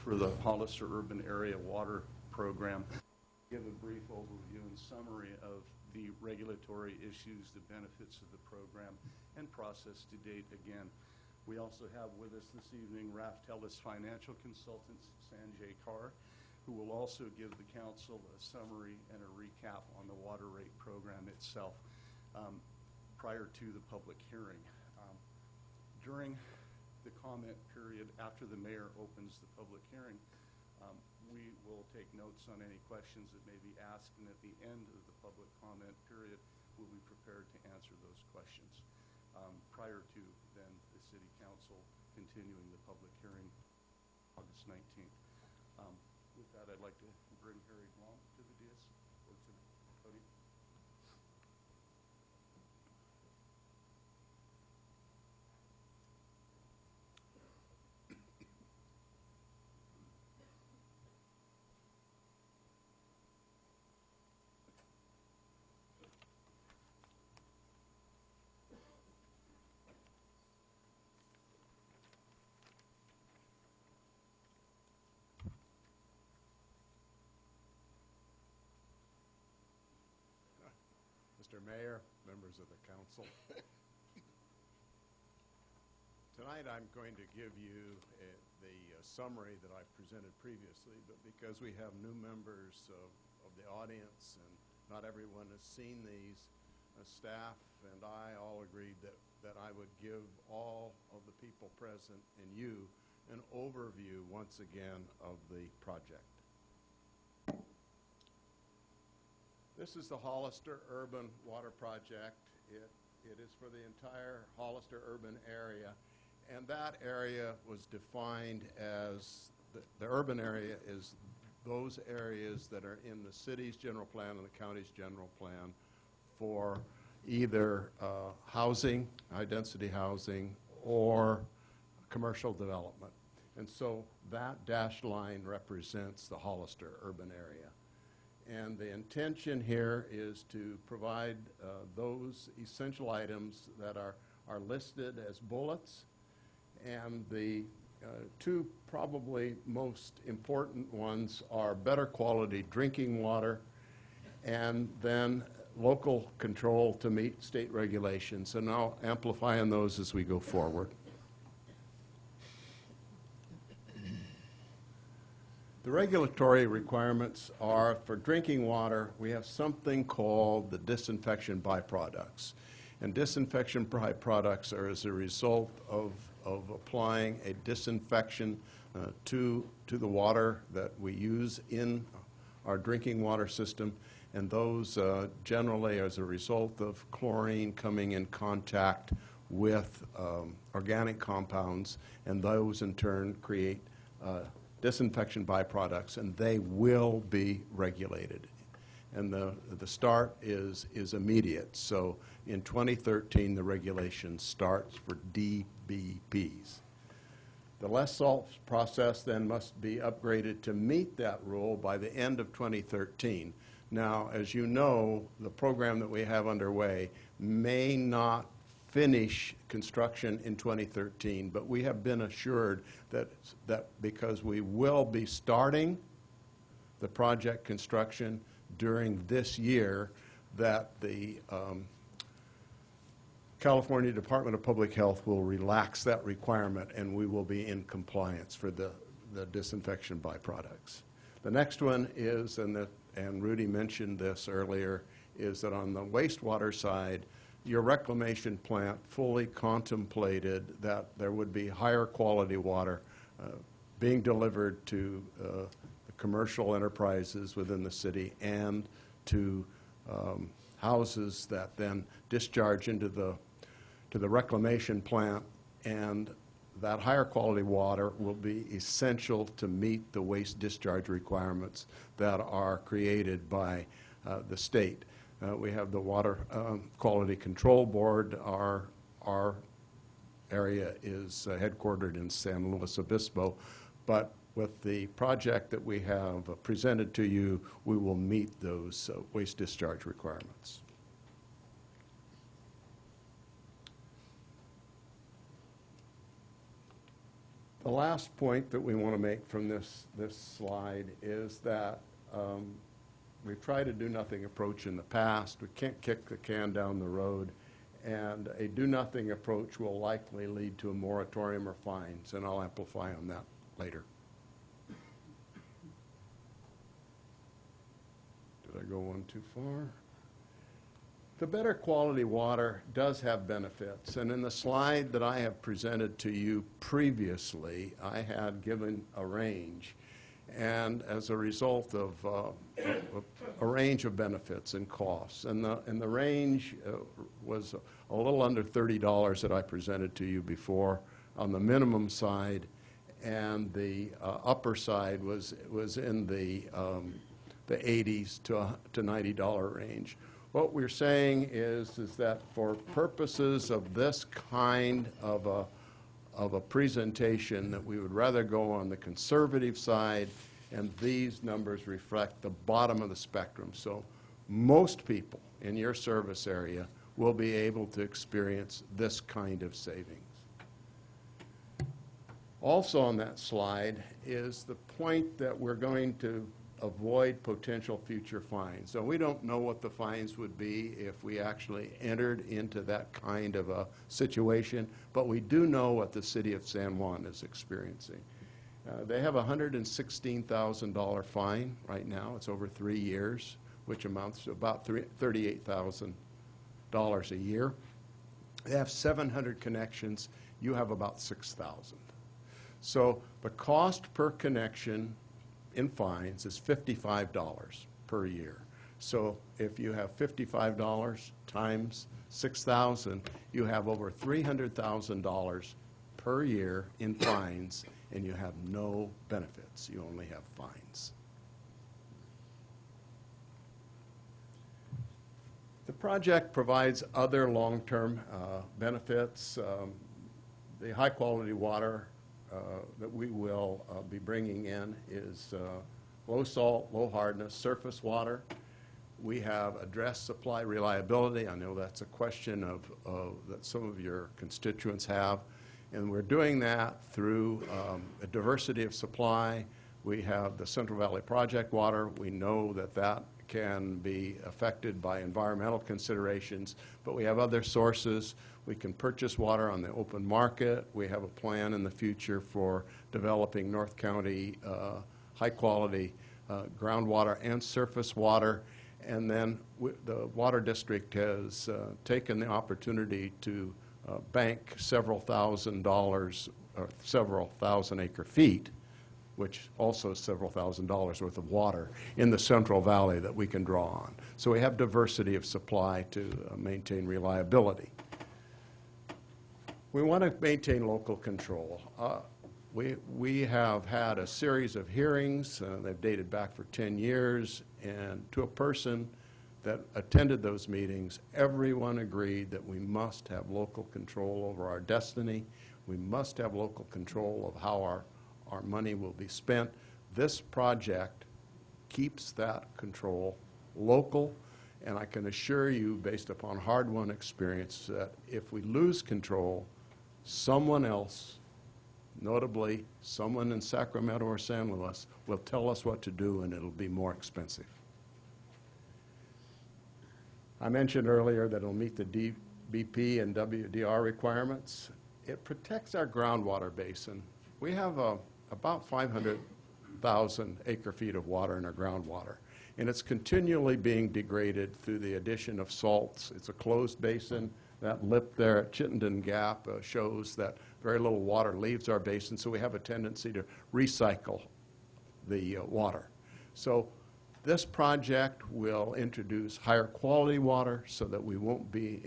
for the Hollister Urban Area Water Program. Give a brief overview and summary of the regulatory issues, the benefits of the program, and process to date. Again, we also have with us this evening Raftelis Financial Consultants, Sanjay Kaur, who will also give the council a summary and a recap on the water rate program itself prior to the public hearing. During the comment period after the mayor opens the public hearing, we will take notes on any questions that may be asked, and at the end of the public comment period, we'll be prepared to answer those questions. Prior to then the city council continuing the public hearing August 19th. With that, I'd like to bring Harry Blom to the dais or to the podium. Mr. Mayor, members of the council. Tonight I'm going to give you the summary that I presented previously, but because we have new members of the audience and not everyone has seen these, staff and I all agreed that I would give all of the people present and you an overview once again of the project. This is the Hollister Urban Water Project. It is for the entire Hollister urban area, and that area was defined as, the urban area is those areas that are in the city's general plan and the county's general plan for either housing, high-density housing, or commercial development. And so that dashed line represents the Hollister urban area. And the intention here is to provide those essential items that are listed as bullets. And the two probably most important ones are better quality drinking water and then local control to meet state regulations. So now amplifying those as we go forward. The regulatory requirements are for drinking water, we have something called the disinfection byproducts. And disinfection byproducts are as a result of applying a disinfection to the water that we use in our drinking water system. And those generally as a result of chlorine coming in contact with organic compounds, and those in turn create disinfection byproducts, and they will be regulated. And the start is immediate. So in 2013, the regulation starts for DBPs. The less salt process then must be upgraded to meet that rule by the end of 2013. Now, as you know, the program that we have underway may not finish construction in 2013, but we have been assured that because we will be starting the project construction during this year, that the California Department of Public Health will relax that requirement and we will be in compliance for the disinfection byproducts. The next one is, and Rudy mentioned this earlier, is that on the wastewater side, your reclamation plant fully contemplated that there would be higher quality water being delivered to the commercial enterprises within the city and to houses that then discharge into the reclamation plant, and that higher quality water will be essential to meet the waste discharge requirements that are created by the state. We have the Water Quality Control Board. Our area is headquartered in San Luis Obispo, but with the project that we have presented to you, we will meet those waste discharge requirements. The last point that we want to make from this slide is that we've tried to do nothing approach in the past. We can't kick the can down the road, and a do nothing approach will likely lead to a moratorium or fines, and I'll amplify on that later. Did I go one too far? The better quality water does have benefits, and in the slide that I have presented to you previously, I had given a range, and as a result of a range of benefits and costs, and the range was a little under $30 that I presented to you before on the minimum side, and the upper side was in the 80s to $90 range. What we're saying is that for purposes of this kind of a presentation, that we would rather go on the conservative side, and these numbers reflect the bottom of the spectrum. So most people in your service area will be able to experience this kind of savings. Also on that slide is the point that we're going to avoid potential future fines. So we don't know what the fines would be if we actually entered into that kind of a situation, but we do know what the city of San Juan is experiencing. They have a $116,000 fine right now. It's over 3 years, which amounts to about $38,000 a year. They have 700 connections. You have about 6,000. So the cost per connection in fines is $55 per year. So if you have $55 times 6,000, you have over $300,000 per year in fines, and you have no benefits. You only have fines. The project provides other long-term benefits. The high-quality water that we will be bringing in is low salt, low hardness, surface water. We have addressed supply reliability. I know that's a question that some of your constituents have, and we're doing that through a diversity of supply. We have the Central Valley Project water. We know that that can be affected by environmental considerations, but we have other sources. We can purchase water on the open market. We have a plan in the future for developing North County high-quality groundwater and surface water. And then the Water District has taken the opportunity to bank several $1,000s, or several thousand acre feet, which also is several $1,000s worth of water in the Central Valley that we can draw on. So we have diversity of supply to maintain reliability. We want to maintain local control. We have had a series of hearings. They've dated back for 10 years, and to a person that attended those meetings, everyone agreed that we must have local control over our destiny. We must have local control of how our money will be spent. This project keeps that control local, and I can assure you, based upon hard-won experience, that if we lose control, someone else, notably someone in Sacramento or San Luis, will tell us what to do, and it'll be more expensive. I mentioned earlier that it'll meet the DBP and WDR requirements. It protects our groundwater basin. We have about 500,000 acre-feet of water in our groundwater, and it's continually being degraded through the addition of salts. It's a closed basin. That lip there at Chittenden Gap shows that very little water leaves our basin, so we have a tendency to recycle the water. So this project will introduce higher quality water so that we won't be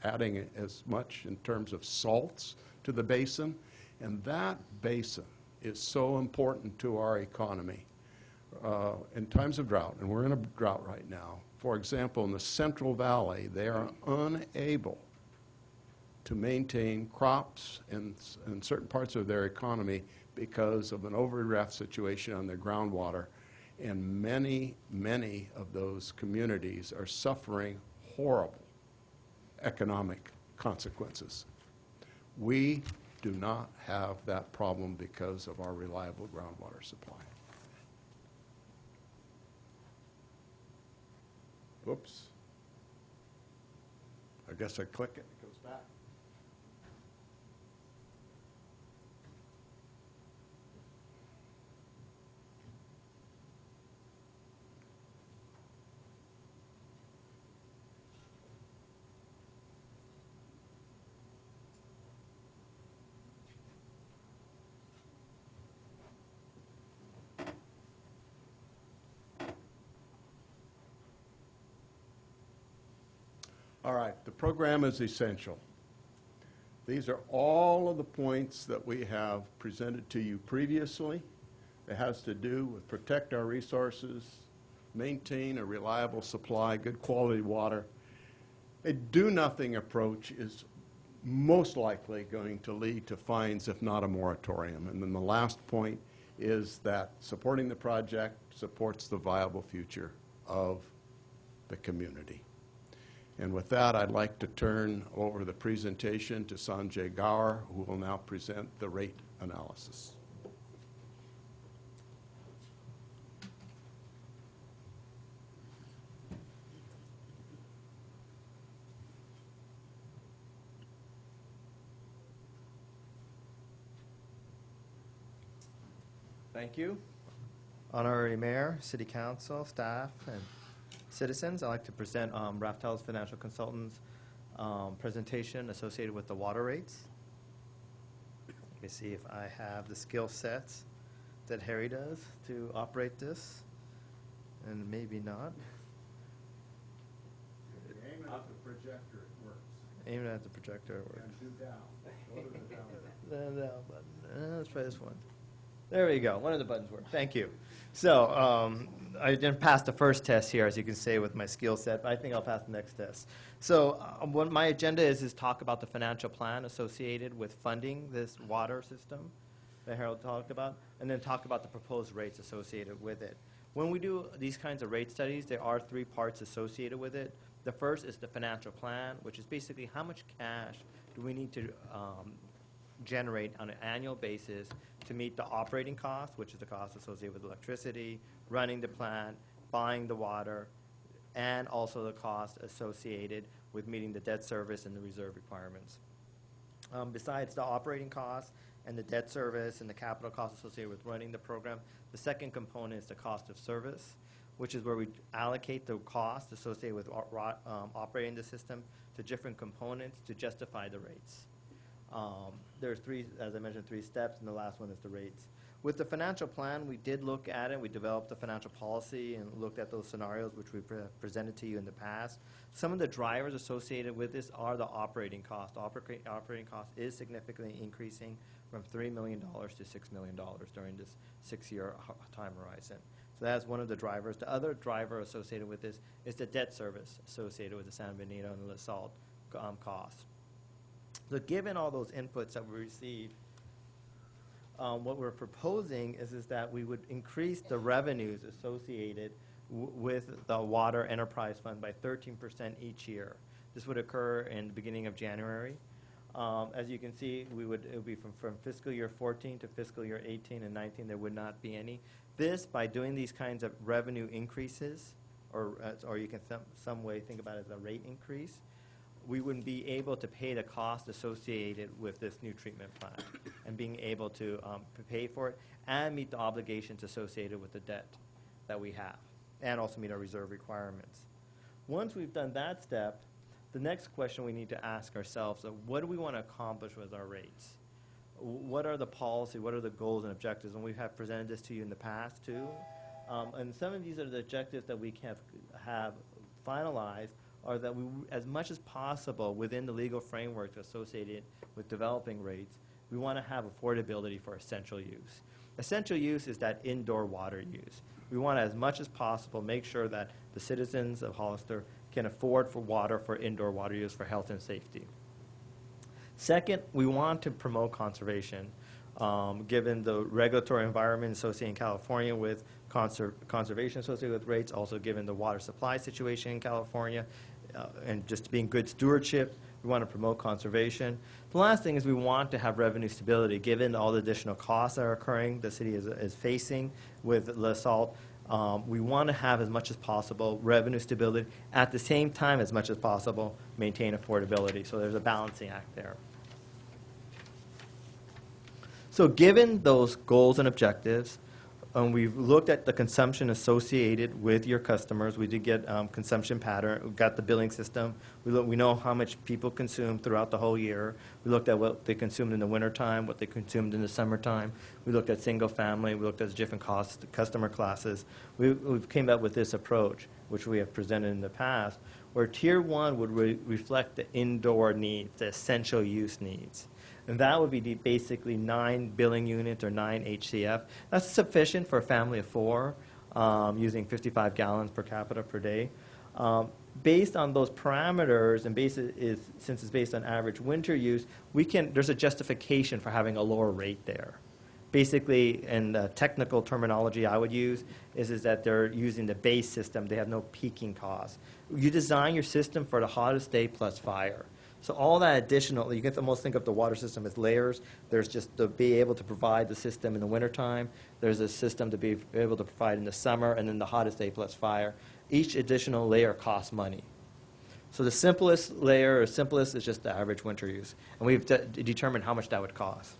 adding as much in terms of salts to the basin, and that basin is so important to our economy in times of drought, and we're in a drought right now. For example, in the Central Valley, they are unable to maintain crops in certain parts of their economy because of an overdraft situation on their groundwater. And many, many of those communities are suffering horrible economic consequences. We do not have that problem because of our reliable groundwater supply. Whoops. I guess I click it, it goes back. All right, the program is essential. These are all of the points that we have presented to you previously. It has to do with protect our resources, maintain a reliable supply, good quality water. A do-nothing approach is most likely going to lead to fines, if not a moratorium. And then the last point is that supporting the project supports the viable future of the community. And with that, I'd like to turn over the presentation to Sanjay Gaur, who will now present the rate analysis. Thank you. Honorary Mayor, City Council, staff, and citizens, I'd like to present Raftel's Financial Consultants' presentation associated with the water rates. Let me see if I have the skill sets that Harry does to operate this, and maybe not. If you aim it at the projector, it works. Aim it at the projector, it works. And do down. Go to the down button. The down button. Let's try this one. There we go. One of the buttons worked. Thank you. So I didn't pass the first test here, as you can see, with my skill set, but I think I'll pass the next test. So what my agenda is talk about the financial plan associated with funding this water system that Harold talked about, and then talk about the proposed rates associated with it. When we do these kinds of rate studies, there are three parts associated with it. The first is the financial plan, which is basically how much cash do we need to generate on an annual basis to meet the operating costs, which is the cost associated with electricity, running the plant, buying the water, and also the cost associated with meeting the debt service and the reserve requirements. Besides the operating costs and the debt service and the capital costs associated with running the program, the second component is the cost of service, which is where we allocate the cost associated with operating the system to different components to justify the rates. There's three, as I mentioned, three steps, and the last one is the rates. With the financial plan, we did look at it. We developed the financial policy and looked at those scenarios which we presented to you in the past. Some of the drivers associated with this are the operating cost. Operating cost is significantly increasing from $3 million to $6 million during this 6-year time horizon. So that's one of the drivers. The other driver associated with this is the debt service associated with the San Benito and the La Salle costs. So given all those inputs that we received, what we're proposing is that we would increase the revenues associated with the Water Enterprise Fund by 13% each year. This would occur in the beginning of January. As you can see, it would be from fiscal year 14 to fiscal year 18 and 19, there would not be any. This, by doing these kinds of revenue increases, or you can some way think about it as a rate increase, we wouldn't be able to pay the cost associated with this new treatment plant and being able to pay for it and meet the obligations associated with the debt that we have and also meet our reserve requirements. Once we've done that step, the next question we need to ask ourselves is what do we want to accomplish with our rates? What are the policy, what are the goals and objectives? And we have presented this to you in the past too. And some of these are the objectives that we have finalized are that we, as much as possible within the legal framework associated with developing rates, we want to have affordability for essential use. Essential use is that indoor water use. We want to, as much as possible, make sure that the citizens of Hollister can afford for water for indoor water use for health and safety. Second, we want to promote conservation. Given the regulatory environment associated in California with conservation associated with rates, also given the water supply situation in California, and just being good stewardship, We want to promote conservation. The last thing is we want to have revenue stability, given all the additional costs that are occurring, the city is facing with the salt. We want to have as much as possible revenue stability, at the same time as much as possible maintain affordability. So there's a balancing act there. So given those goals and objectives, we've looked at the consumption associated with your customers. We did get consumption pattern. We got the billing system. We know how much people consume throughout the whole year. We looked at what they consumed in the wintertime, what they consumed in the summertime. We looked at single family. We looked at different customer classes. We've came up with this approach, which we have presented in the past, where Tier 1 would reflect the indoor needs, the essential use needs. And that would be basically 9 billing units or 9 HCF. That's sufficient for a family of 4, using 55 gallons per capita per day. Based on those parameters, and since it's based on average winter use, there's a justification for having a lower rate there. Basically, in the technical terminology I would use, is that they're using the base system. They have no peaking costs. You design your system for the hottest day plus fire. So all that additional, you can almost think of the water system as layers. There's just to be able to provide the system in the wintertime. There's a system to be able to provide in the summer, and then the hottest day plus fire. Each additional layer costs money. So the simplest layer, or simplest, is just the average winter use. And we've determined how much that would cost.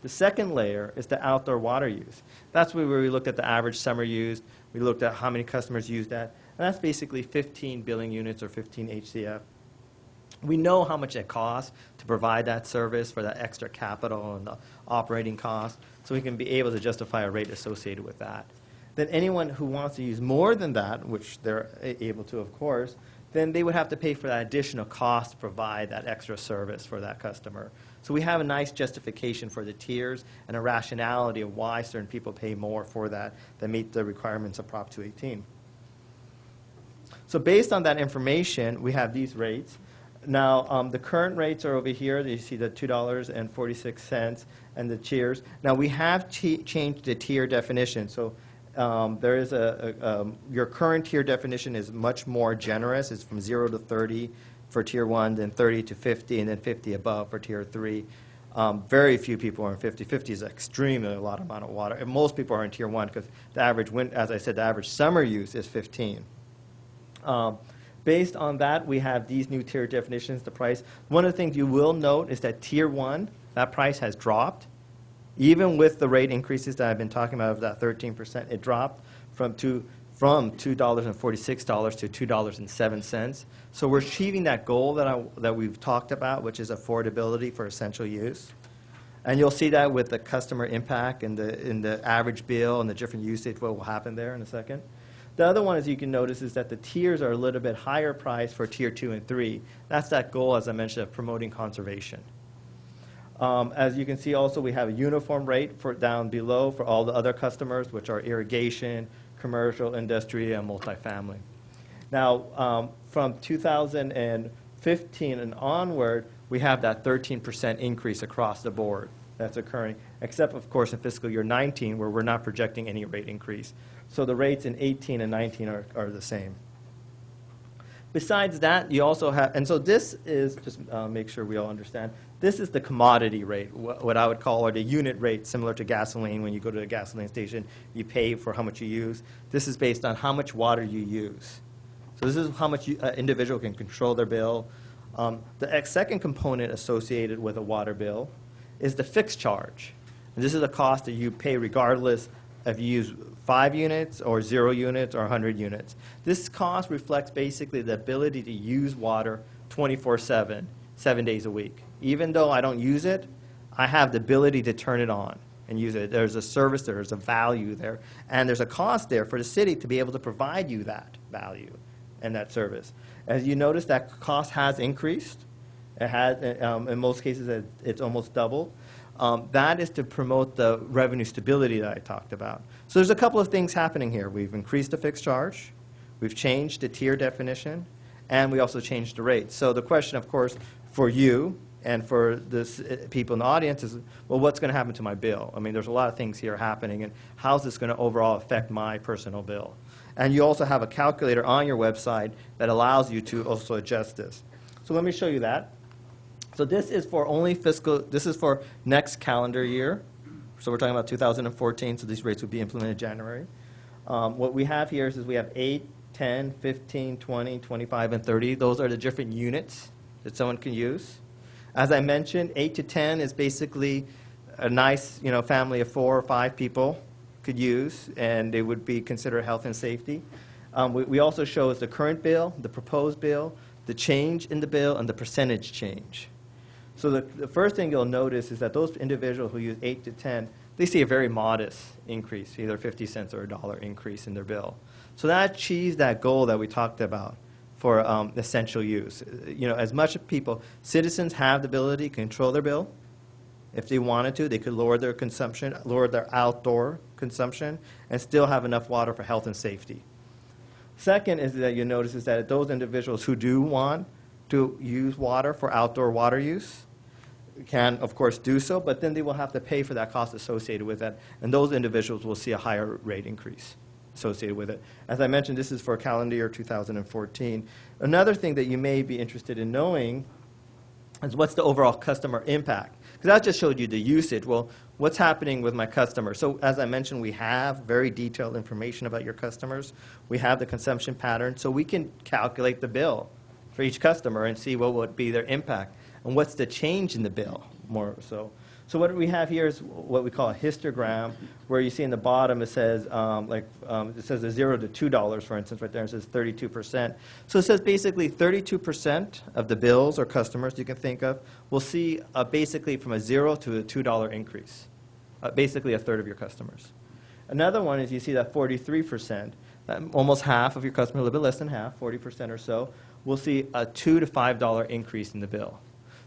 The second layer is the outdoor water use. That's where we looked at the average summer use. We looked at how many customers use that. And that's basically 15 billing units or 15 HCF. We know how much it costs to provide that service for that extra capital and the operating costs, so we can be able to justify a rate associated with that. Then anyone who wants to use more than that, which they're able to, of course, then they would have to pay for that additional cost to provide that extra service for that customer. So we have a nice justification for the tiers and a rationality of why certain people pay more for that meet the requirements of Prop 218. So based on that information, we have these rates. Now, the current rates are over here. You see the $2.46 and the tiers. Now, we have changed the tier definition. So there is your current tier definition is much more generous. It's from 0 to 30 for Tier 1, then 30 to 50, and then 50 above for Tier 3. Very few people are in 50. 50 is extremely a lot amount of water. And most people are in Tier 1 because the average, as I said, the average summer use is 15. Based on that, we have these new tier definitions, the price. One of the things you will note is that Tier 1, that price has dropped. Even with the rate increases that I've been talking about of that 13%, it dropped from $2.46 to $2.07. So we're achieving that goal that we've talked about, which is affordability for essential use. And you'll see that with the customer impact and the average bill and the different usage, what will happen there in a second. The other one, as you can notice, is that the tiers are a little bit higher price for Tier 2 and 3. That's that goal, as I mentioned, of promoting conservation. As you can see also, we have a uniform rate for down below for all the other customers, which are irrigation, commercial, industry, and multifamily. Now, from 2015 and onward, we have that 13% increase across the board that's occurring, except, of course, in fiscal year 19, where we're not projecting any rate increase. So the rates in 18 and 19 are the same. Besides that, you also have, and so this is, just make sure we all understand, this is the commodity rate, what I would call, or the unit rate, similar to gasoline. When you go to a gasoline station, you pay for how much you use. This is based on how much water you use. So this is how much an individual can control their bill. The second component associated with a water bill is the fixed charge. And this is a cost that you pay regardless if you use 5 units or 0 units or 100 units. This cost reflects basically the ability to use water 24/7, 7 days a week. Even though I don't use it, I have the ability to turn it on and use it. There's a service, there's a value there, and there's a cost there for the city to be able to provide you that value and that service. As you notice, that cost has increased. It has, in most cases, it's almost doubled. That is to promote the revenue stability that I talked about. So there's a couple of things happening here. We've increased the fixed charge, we've changed the tier definition, and we also changed the rate. So the question, of course, for you and for the people in the audience is, well, what's going to happen to my bill? I mean, there's a lot of things here happening, and how's this going to overall affect my personal bill? And you also have a calculator on your website that allows you to also adjust this. So let me show you that. So this is for only this is for next calendar year. So we're talking about 2014, so these rates would be implemented January. What we have here is we have 8, 10, 15, 20, 25, and 30. Those are the different units that someone can use. As I mentioned, 8 to 10 is basically a nice, family of 4 or 5 people could use, and it would be considered health and safety. We also show us the current bill, the proposed bill, the change in the bill, and the percentage change. So the first thing you'll notice is that those individuals who use 8 to 10, they see a very modest increase, either 50 cents or $1 increase in their bill. So that achieves that goal that we talked about for essential use. As much people, citizens have the ability to control their bill. If they wanted to, they could lower their consumption, lower their outdoor consumption, and still have enough water for health and safety. Second is that you notice is that those individuals who do want to use water for outdoor water use can, of course, do so, but then they will have to pay for that cost associated with that, and those individuals will see a higher rate increase associated with it. As I mentioned, this is for calendar year 2014. Another thing that you may be interested in knowing is what's the overall customer impact? Because I just showed you the usage. Well, what's happening with my customers? So as I mentioned, we have very detailed information about your customers. We have the consumption pattern, so we can calculate the bill for each customer and see what would be their impact and what's the change in the bill more so. So what we have here is what we call a histogram, where you see in the bottom it says it says a $0 to $2, for instance, right there. It says 32%. So it says basically 32% of the bills or customers you can think of will see basically from a $0 to a $2 increase, basically a third of your customers. Another one is you see that 43%, almost half of your customers, a little bit less than half, 40% or so, will see a $2 to $5 increase in the bill.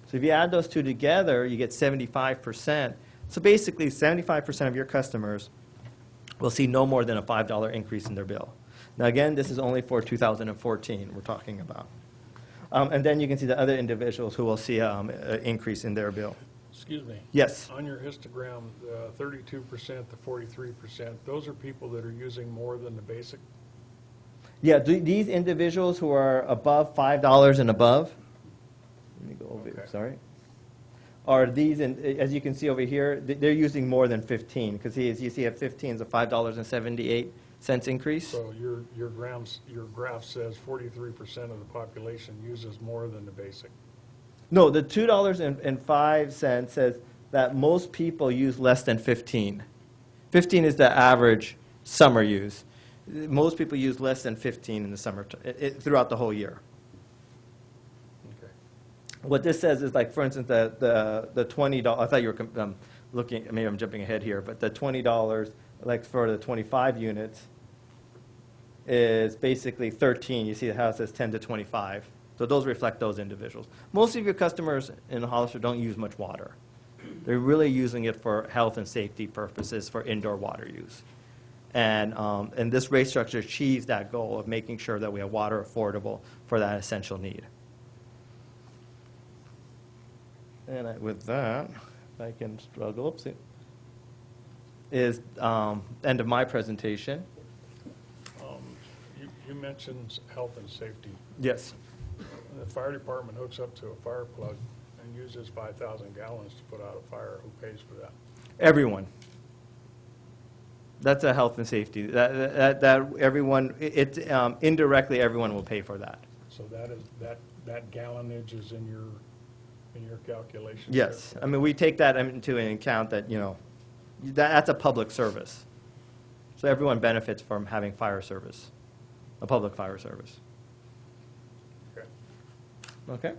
So if you add those two together, you get 75%. So basically, 75% of your customers will see no more than a $5 increase in their bill. Now again, this is only for 2014 we're talking about. And then you can see the other individuals who will see an increase in their bill. Excuse me. Yes. On your histogram, 32% to 43%, those are people that are using more than the basic? Yeah, these individuals who are above $5 and above, let me go over here, sorry, are these, as you can see over here, they're using more than 15, because as you see at 15 is a $5.78 increase. So your graph says 43% of the population uses more than the basic. No, the $2.05 says that most people use less than 15. 15 is the average summer use. Most people use less than 15 in the summer, throughout the whole year. Okay. What this says is, like, for instance, the $20, I thought you were looking, maybe I'm jumping ahead here, but the $20, like for the 25 units, is basically 13. You see how it says 10 to 25. So those reflect those individuals. Most of your customers in Hollister don't use much water. They're really using it for health and safety purposes for indoor water use. And this rate structure achieves that goal of making sure that we have water affordable for that essential need. And with that, if I can struggle, oopsie, is end of my presentation. You mentioned health and safety. Yes. The fire department hooks up to a fire plug and uses 5,000 gallons to put out a fire. Who pays for that? Everyone. That's a health and safety. That everyone, indirectly, everyone will pay for that. So that gallonage is in your calculation? Yes. I mean, we take that into account that, that's a public service. So everyone benefits from having fire service, a public fire service. Okay. Okay.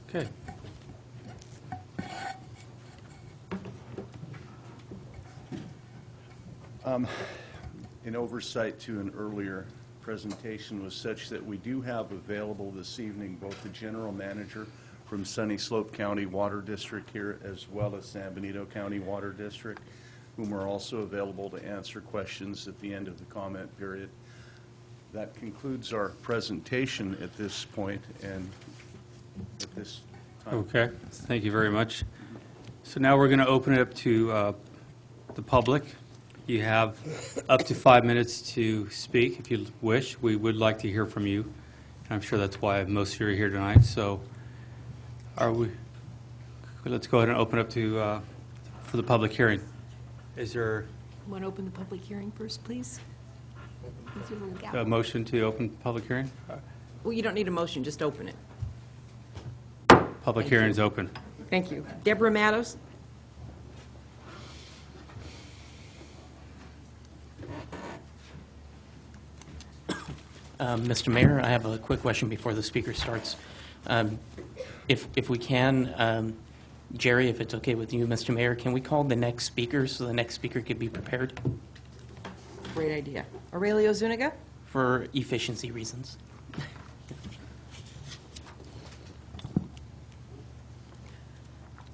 Okay. An oversight to an earlier presentation was such that we do have available this evening both the general manager from Sunny Slope County Water District here, as well as San Benito County Water District, whom are also available to answer questions at the end of the comment period. That concludes our presentation at this point, and at this time. Okay, thank you very much. So now we're going to open it up to the public. You have up to 5 minutes to speak if you wish. We would like to hear from you. I'm sure that's why most of you are here tonight. So let's go ahead and open up to for the public hearing. Is there Want to open the public hearing first, please? With your little a gavel. motion to open public hearing? Well, you don't need a motion, just open it. Public hearing is open. Thank you. Deborah Matos? Mr. Mayor, I have a quick question before the speaker starts. If we can, Jerry, if it's okay with you, Mr. Mayor, can we call the next speaker so the next speaker could be prepared Great idea. Aurelio Zuniga? for efficiency reasons?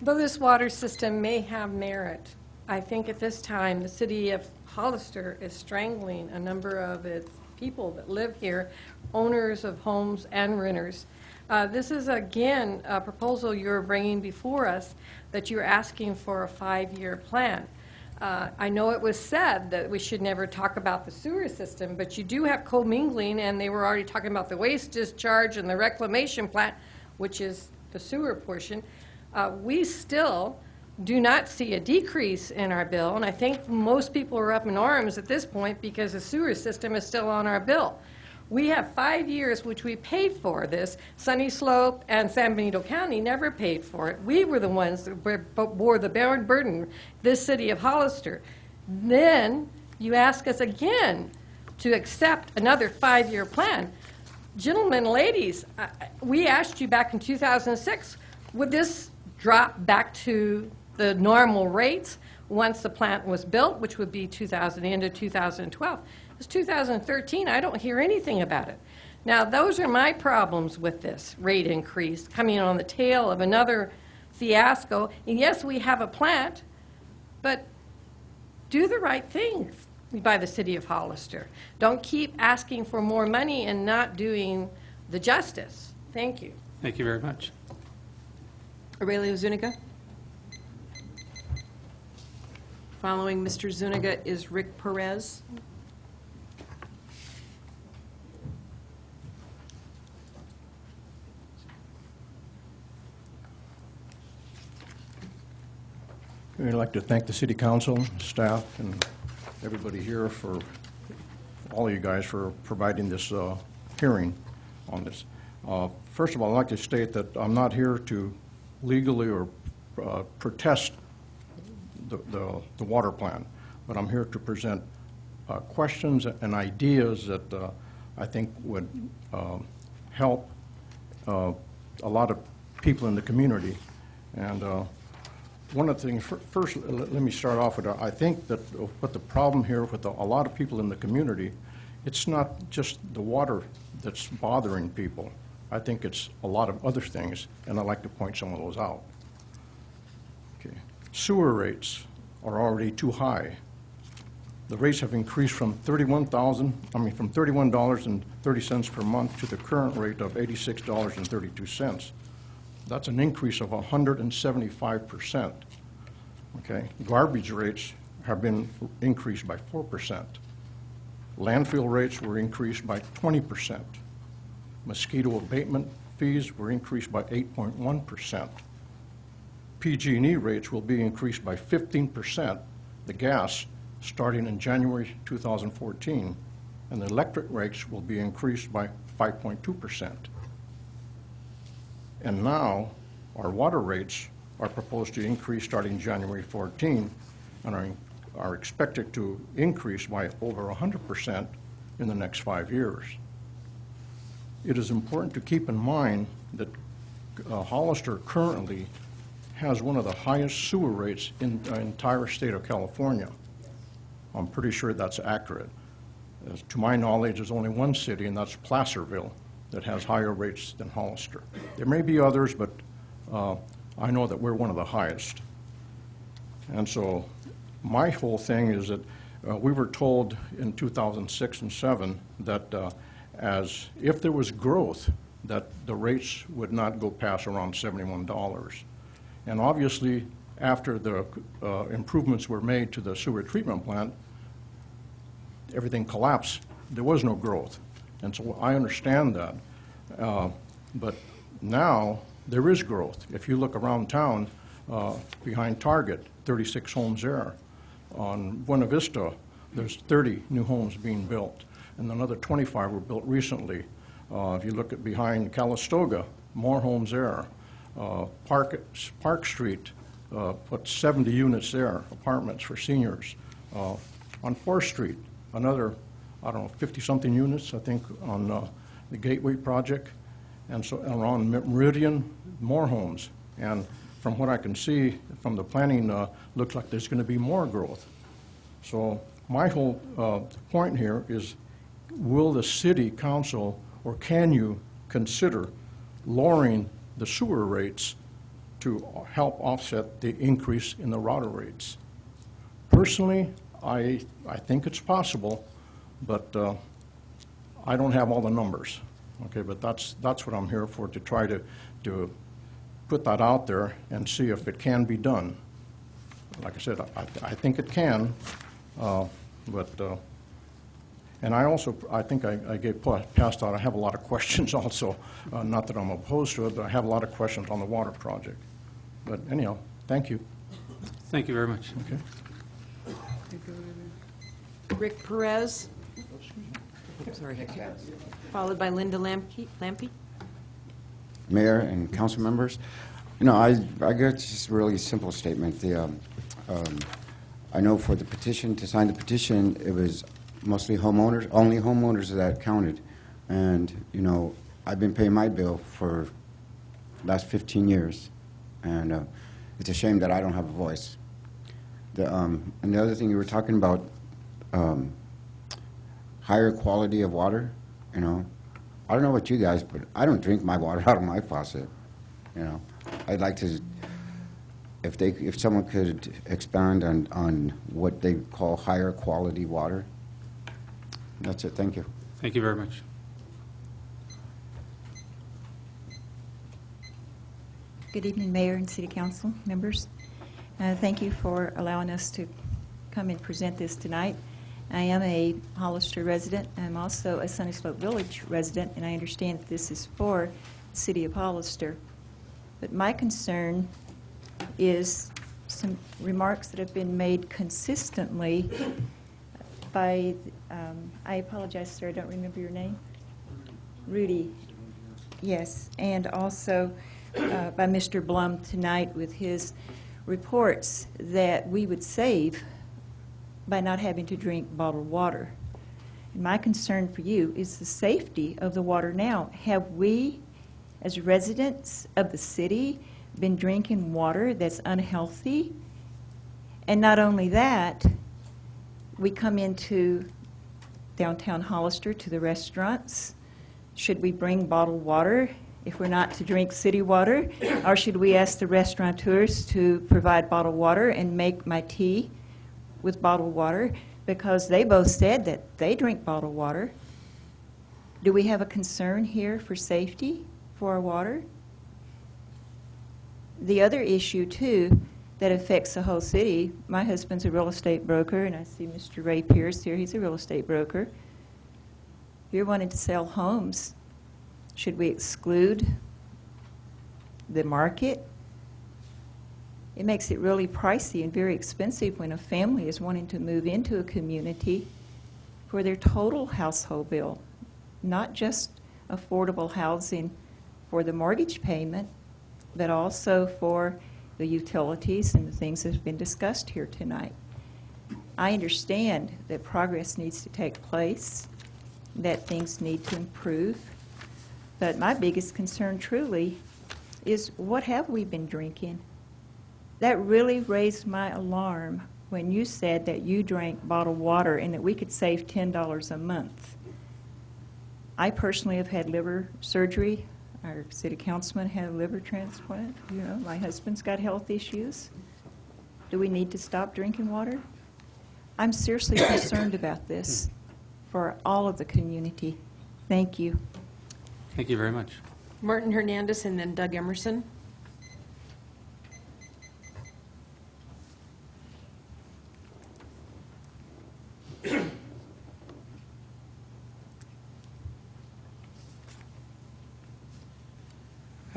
Though this water system may have merit, I think at this time, the city of Hollister is strangling a number of its people that live here, owners of homes and renters. This is, again, a proposal you're bringing before us that you're asking for a 5-year plan. I know it was said that we should never talk about the sewer system, but you do have commingling, and they were already talking about the waste discharge and the reclamation plant, which is the sewer portion. We still do not see a decrease in our bill, and I think most people are up in arms at this point because the sewer system is still on our bill. We have 5 years which we paid for this. Sunny Slope and San Benito County never paid for it. We were the ones that bore the burden, this city of Hollister. Then you ask us again to accept another 5-year plan. Gentlemen, ladies, we asked you back in 2006, would this drop back to the normal rates once the plant was built, which would be the end of 2012. It's 2013. I don't hear anything about it. Now, those are my problems with this rate increase coming on the tail of another fiasco. And yes, we have a plant, but do the right thing by the city of Hollister. Don't keep asking for more money and not doing the justice. Thank you. Thank you very much. Aurelio Zuniga? Following Mr. Zuniga is Rick Perez. I'd like to thank the city council, staff, and everybody here for, all of you guys for providing this hearing on this. First of all, I'd like to state that I'm not here to legally or protest the water plan, but I'm here to present questions and ideas that I think would help a lot of people in the community. And one of the things, first, let me start off with, I think that what the problem here with a lot of people in the community, it's not just the water that's bothering people. I think it's a lot of other things, and I'd like to point some of those out. Okay. Sewer rates are already too high. The rates have increased from $31.30 per month to the current rate of $86.32. That's an increase of 175%. Okay. Garbage rates have been increased by 4%. Landfill rates were increased by 20%. Mosquito abatement fees were increased by 8.1%. PG&E rates will be increased by 15%, the gas, starting in January 2014, and the electric rates will be increased by 5.2%. And now, our water rates are proposed to increase starting January 14 and are expected to increase by over 100% in the next 5 years. It is important to keep in mind that Hollister currently has one of the highest sewer rates in the entire state of California. I'm pretty sure that's accurate. To my knowledge, there's only one city, and that's Placerville, that has higher rates than Hollister. There may be others, but I know that we're one of the highest. And so my whole thing is that we were told in 2006 and 7 that as if there was growth, that the rates would not go past around $71. And obviously, after the improvements were made to the sewer treatment plant, everything collapsed, there was no growth. And so I understand that. But now there is growth. If you look around town, behind Target, 36 homes there. On Buena Vista, there's 30 new homes being built, and another 25 were built recently. If you look at behind Calistoga, more homes there. Park Street, put 70 units there, apartments for seniors. On 4th Street, another, I don't know, 50-something units, I think, on the Gateway project. And so around Meridian, more homes. And from what I can see from the planning, looks like there's going to be more growth. So my whole point here is, will the city council, or can you consider lowering the sewer rates to help offset the increase in the water rates? Personally, I think it's possible, but I don't have all the numbers. Okay, but that's what I'm here for, to try to put that out there and see if it can be done. Like I said, I think it can, and I think I gave passed out. I have a lot of questions also. Not that I'm opposed to it, but I have a lot of questions on the water project. But anyhow, thank you. Thank you very much. Okay. Rick Perez. Sorry. Followed by Linda Lampe. Mayor and council members, you know, I got just a really simple statement. I know for the petition, to sign the petition, it was mostly homeowners, only homeowners that counted. And, you know, I've been paying my bill for the last 15 years. And it's a shame that I don't have a voice. And the other thing you were talking about, higher quality of water, you know. I don't know about you guys, but I don't drink my water out of my faucet, you know. I'd like to, if someone could expand on what they call higher quality water. That's it. Thank you. Thank you very much. Good evening, Mayor and City Council members. Thank you for allowing us to come and present this tonight. I am a Hollister resident. I'm also a Sunny Slope Village resident, and I understand that this is for the City of Hollister. But my concern is some remarks that have been made consistently by, I apologize, sir, I don't remember your name. Rudy. Yes, and also by Mr. Blum tonight with his reports that we would save by not having to drink bottled water. And my concern for you is the safety of the water now. Have we, as residents of the city, been drinking water that's unhealthy? And not only that, we come into downtown Hollister to the restaurants. Should we bring bottled water if we're not to drink city water? Or should we ask the restaurateurs to provide bottled water and make my tea with bottled water, because they both said that they drink bottled water? Do we have a concern here for safety for our water? The other issue, too, that affects the whole city, my husband's a real estate broker, and I see Mr. Ray Pierce here, he's a real estate broker. If you're wanting to sell homes, should we exclude the market? It makes it really pricey and very expensive when a family is wanting to move into a community for their total household bill, not just affordable housing for the mortgage payment, but also for the utilities and the things that have been discussed here tonight. I understand that progress needs to take place, that things need to improve, but my biggest concern truly is, what have we been drinking? That really raised my alarm when you said that you drank bottled water and that we could save $10 a month. I personally have had liver surgery. Our city councilman had a liver transplant. You know, my husband's got health issues. Do we need to stop drinking water? I'm seriously concerned about this for all of the community. Thank you. Thank you very much. Martin Hernandez and then Doug Emerson.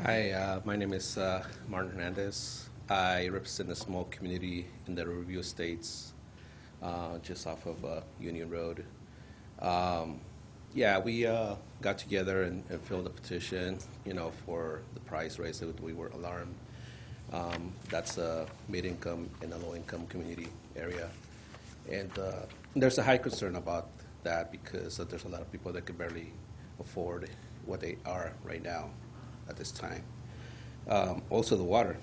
Hi, my name is Martin Hernandez. I represent a small community in the Riverview Estates, just off of Union Road. Yeah, we got together and filled a petition, for the price raise that we were alarmed. That's a mid-income and a low-income community area. And there's a high concern about that because there's a lot of people that can barely afford what they are right now at this time. Also the water.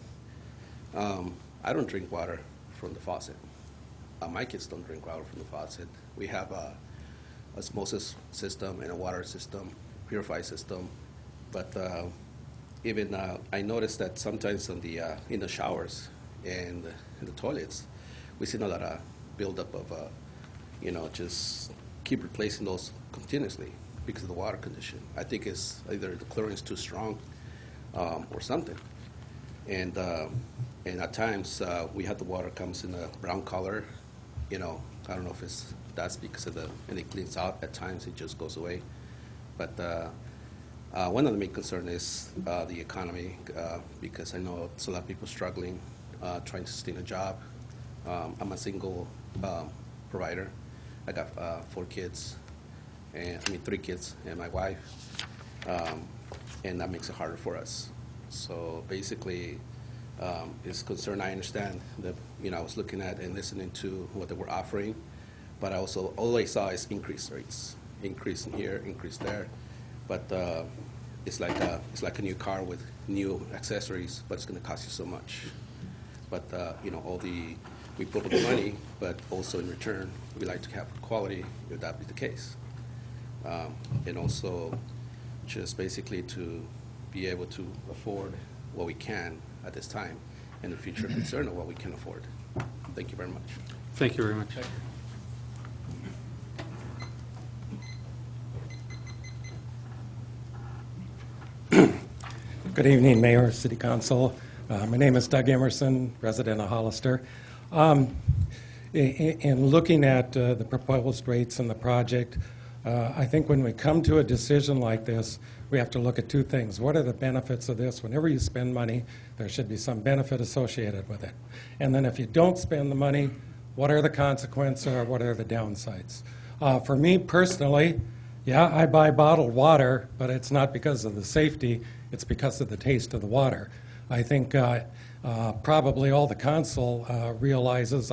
I don't drink water from the faucet. My kids don't drink water from the faucet. We have a osmosis system and a water system, purified system. But even I noticed that sometimes in the showers and in the toilets, we see a lot of buildup of, just keep replacing those continuously because of the water condition. I think it's either the chlorine is too strong or something. And at times we have the water comes in a brown color. I don't know if that's because of and it cleans out. At times it just goes away. But one of the main concerns is the economy because I know it's a lot of people struggling, trying to sustain a job. I'm a single provider. I got 4 kids, and 3 kids and my wife, and that makes it harder for us. So basically, it's concern. I understand that I was looking at and listening to what they were offering, but I also all I saw is increased rates, increase in here, increase there, but it's like a new car with new accessories, but it's going to cost you so much. But we put up the money, but also in return, we like to have quality if that be the case. And also just basically to be able to afford what we can at this time and the future concern of what we can afford. Thank you very much. Thank you very much. Good evening, Mayor, City Council. My name is Doug Emerson, resident of Hollister. In looking at the proposed rates in the project, I think when we come to a decision like this, we have to look at 2 things. What are the benefits of this? Whenever you spend money, there should be some benefit associated with it. And then if you don't spend the money, what are the consequences or what are the downsides? For me personally, yeah, I buy bottled water, but it's not because of the safety, it's because of the taste of the water. I think probably all the council realizes,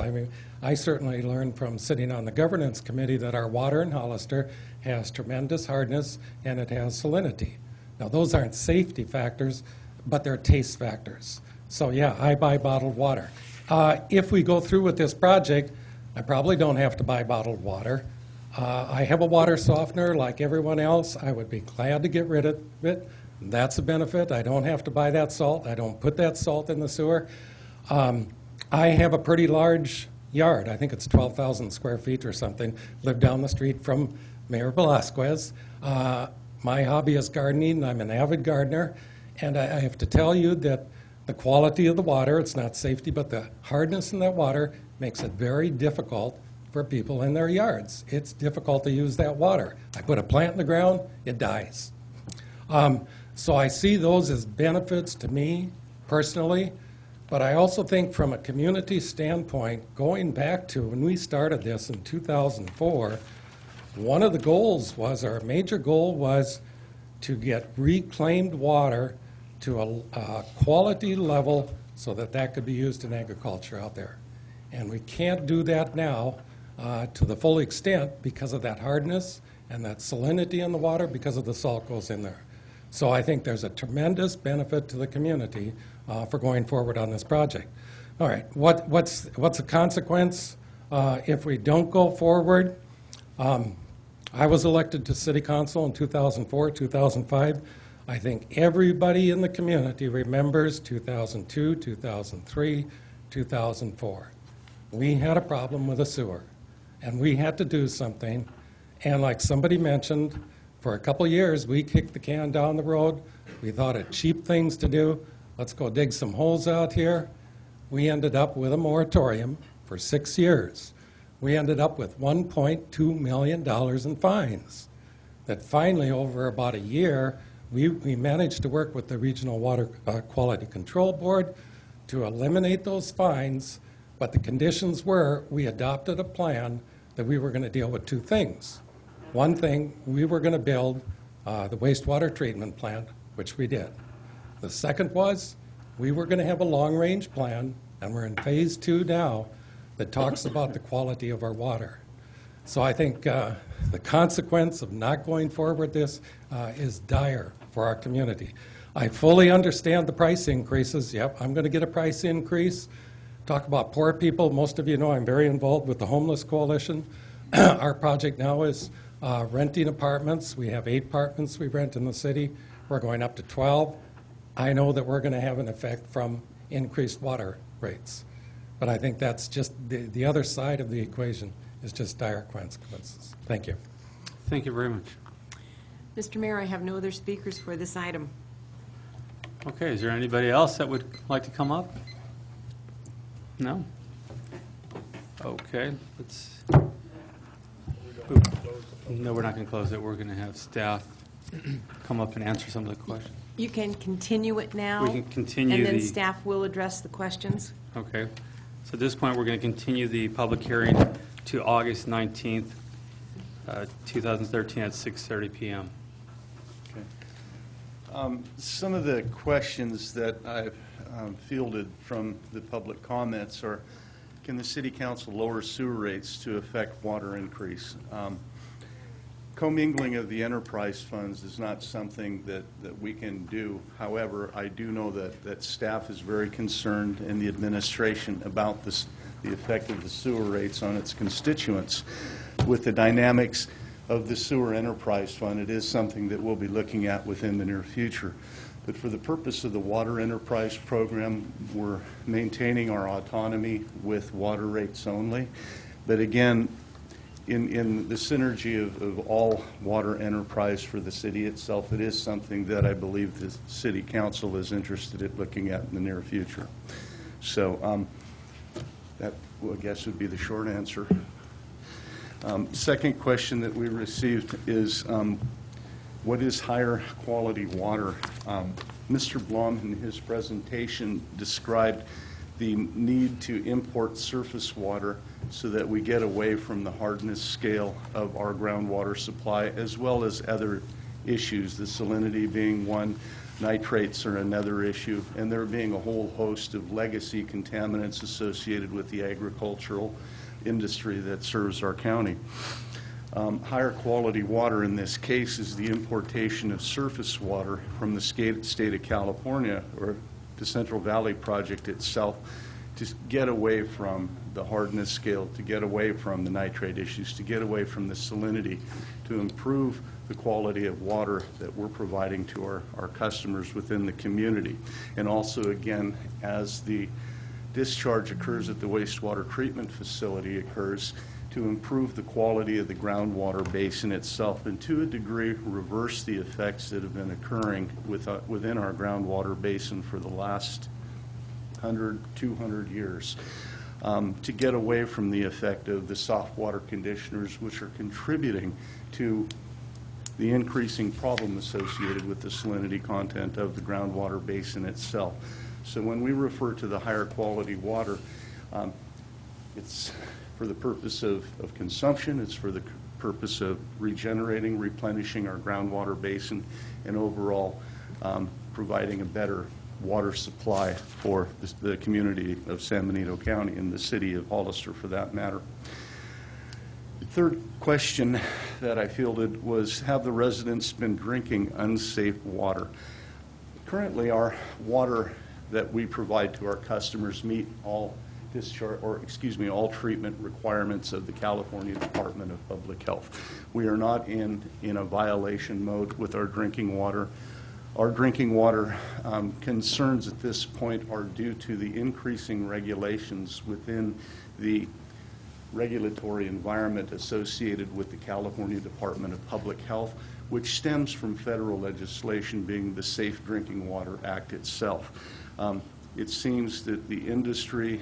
I certainly learned from sitting on the governance committee that our water in Hollister has tremendous hardness and it has salinity. Now those aren't safety factors, but they're taste factors. So yeah, I buy bottled water. If we go through with this project, I probably don't have to buy bottled water. I have a water softener like everyone else. I would be glad to get rid of it. That's a benefit. I don't have to buy that salt. I don't put that salt in the sewer. I have a pretty large yard. I think it's 12,000 square feet or something. Live down the street from Mayor Velasquez. My hobby is gardening. I'm an avid gardener. And I have to tell you that the quality of the water, it's not safety, but the hardness in that water makes it very difficult for people in their yards. It's difficult to use that water. I put a plant in the ground, it dies. So I see those as benefits to me personally, but I also think from a community standpoint, going back to when we started this in 2004, one of the goals was, our major goal was to get reclaimed water to a quality level so that that could be used in agriculture out there. And we can't do that now to the full extent because of that hardness and that salinity in the water because of the salt goes in there. So I think there's a tremendous benefit to the community for going forward on this project. All right, what's the consequence if we don't go forward? I was elected to City Council in 2004, 2005. I think everybody in the community remembers 2002, 2003, 2004. We had a problem with a sewer, and we had to do something. And like somebody mentioned, for a couple years, we kicked the can down the road. We thought of cheap things to do. Let's go dig some holes out here. We ended up with a moratorium for 6 years. We ended up with $1.2 million in fines. That finally, over about a year, We managed to work with the Regional Water Quality Control Board to eliminate those fines, but the conditions were we adopted a plan that we were going to deal with two things. One thing, we were going to build the wastewater treatment plant, which we did. The second was we were going to have a long-range plan, and we're in phase 2 now, that talks about the quality of our water. So I think the consequence of not going forward with this is dire for our community. I fully understand the price increases. Yep, I'm going to get a price increase. Talk about poor people. Most of you know I'm very involved with the Homeless Coalition. Our project now is renting apartments. We have 8 apartments we rent in the city. We're going up to 12. I know that we're going to have an effect from increased water rates. But I think that's just the other side of the equation is just dire consequences. Thank you. Thank you very much. Mr. Mayor, I have no other speakers for this item. Okay, is there anybody else that would like to come up? No? Okay, let's... No, we're not going to close it. We're going to have staff come up and answer some of the questions. You can continue it now. We can continue and then the- staff will address the questions. Okay. So at this point, we're going to continue the public hearing to August 19th, 2013 at 6:30 p.m. Okay. Some of the questions that I've fielded from the public comments are, can the City Council lower sewer rates to affect water increase? Commingling of the enterprise funds is not something that we can do. However, I do know that staff is very concerned in the administration about the effect of the sewer rates on its constituents. With the dynamics of the sewer enterprise fund, it is something that we'll be looking at within the near future. But for the purpose of the water enterprise program, we're maintaining our autonomy with water rates only. But again, in the synergy of all water enterprise for the city itself, it is something that I believe the City Council is interested in looking at in the near future. So that, well, I guess, would be the short answer. Second question that we received is, what is higher quality water? Mr. Blom in his presentation described the need to import surface water so that we get away from the hardness scale of our groundwater supply, as well as other issues, the salinity being one, nitrates are another issue, and there being a whole host of legacy contaminants associated with the agricultural industry that serves our county. Higher quality water in this case is the importation of surface water from the state of California, or the Central Valley Project itself, to get away from the hardness scale, to get away from the nitrate issues, to get away from the salinity, to improve the quality of water that we're providing to our customers within the community. And also, again, as the discharge occurs at the wastewater treatment facility occurs, to improve the quality of the groundwater basin itself, and to a degree reverse the effects that have been occurring within our groundwater basin for the last 100, 200 years, to get away from the effect of the soft water conditioners, which are contributing to the increasing problem associated with the salinity content of the groundwater basin itself. So when we refer to the higher quality water, it's for the purpose of consumption, it's for the purpose of regenerating, replenishing our groundwater basin, and overall providing a better water supply for the community of San Benito County and the city of Hollister, for that matter. The third question that I fielded was, have the residents been drinking unsafe water? Currently, our water that we provide to our customers meet all all treatment requirements of the California Department of Public Health. We are not in a violation mode with our drinking water. Our drinking water concerns at this point are due to the increasing regulations within the regulatory environment associated with the California Department of Public Health, which stems from federal legislation, being the Safe Drinking Water Act itself. It seems that the industry,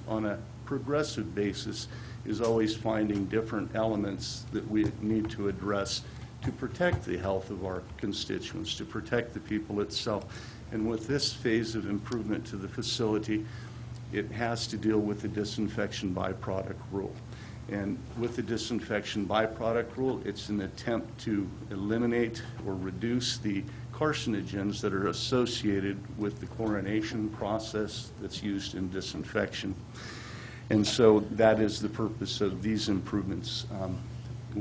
on a progressive basis, is always finding different elements that we need to address to protect the health of our constituents, to protect the people itself. And with this phase of improvement to the facility, it has to deal with the disinfection byproduct rule. And with the disinfection byproduct rule, it's an attempt to eliminate or reduce the carcinogens that are associated with the chlorination process that's used in disinfection. And so that is the purpose of these improvements.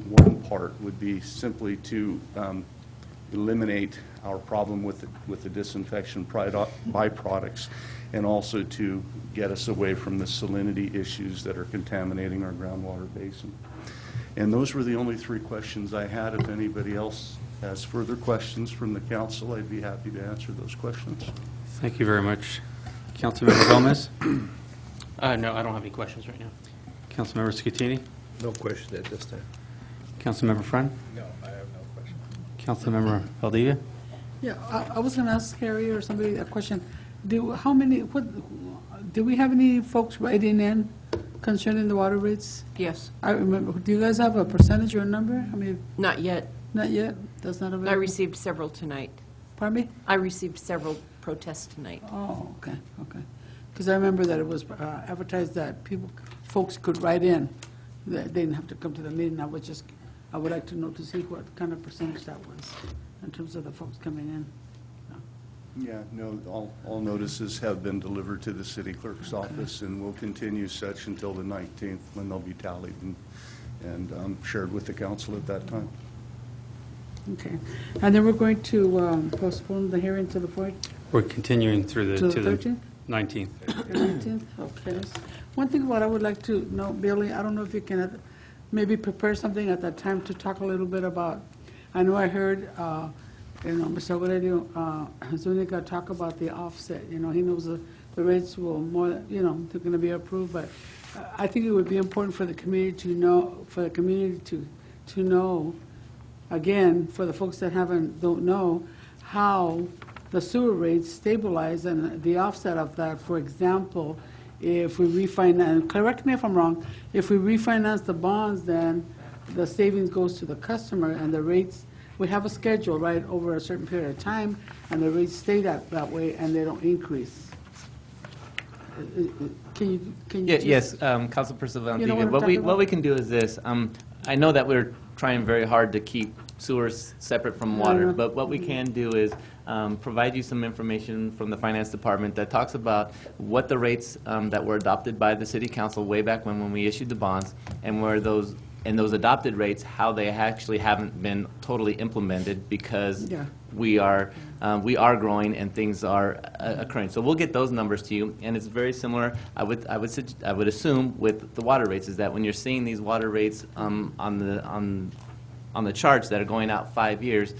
One part would be simply to eliminate our problem with the disinfection byproducts, and also to get us away from the salinity issues that are contaminating our groundwater basin. And those were the only 3 questions I had. If anybody else has further questions from the council, I'd be happy to answer those questions. Thank you very much. Councilmember Gomez? No, I don't have any questions right now. Councilmember Scutini? No question at this time. Councilmember Friend? No, I have no question. Councilmember Valdivia? Yeah, I was going to ask Harry or somebody a question. Do we have any folks writing in concerning the water rates? Yes. I remember, do you guys have a percentage or a number? I mean, Not yet. not yet? That's not available? I received several tonight. Pardon me? I received several protests tonight. Oh, okay, okay. Because I remember that it was advertised that folks could write in, that they didn't have to come to the meeting. I would like to know to see what kind of percentage that was in terms of the folks coming in. Yeah, no, all notices have been delivered to the city clerk's office, and will continue such until the 19th, when they'll be tallied and shared with the council at that time. Okay. And then we're going to postpone the hearing to the 4th? We're continuing through To the 13th? 19th. 19th, okay. One thing what I would like to know, Billy, I don't know if you can maybe prepare something at that time to talk a little bit about, I know I heard, Mr. Aurelio Zuniga talk about the offset. He knows the rates will more, they're going to be approved, but I think it would be important for the community to know, again, for the folks that don't know, how the sewer rates stabilize and the offset of that. For example, if we refinance, correct me if I'm wrong, if we refinance the bonds, then the savings goes to the customer, and the rates, we have a schedule, right, over a certain period of time, and the rates stay that way, and they don't increase. Can you Yes, Councilperson Valdivia. You know what I'm What talking about? we can do is this. I know that we're trying very hard to keep sewers separate from water, but what we can do is provide you some information from the finance department that talks about what the rates that were adopted by the city council way back when we issued the bonds, and where those adopted rates, how they actually haven't been totally implemented because we are growing and things are occurring. So we'll get those numbers to you, and it's very similar. I would assume with the water rates is that when you're seeing these water rates on the charts that are going out 5 years,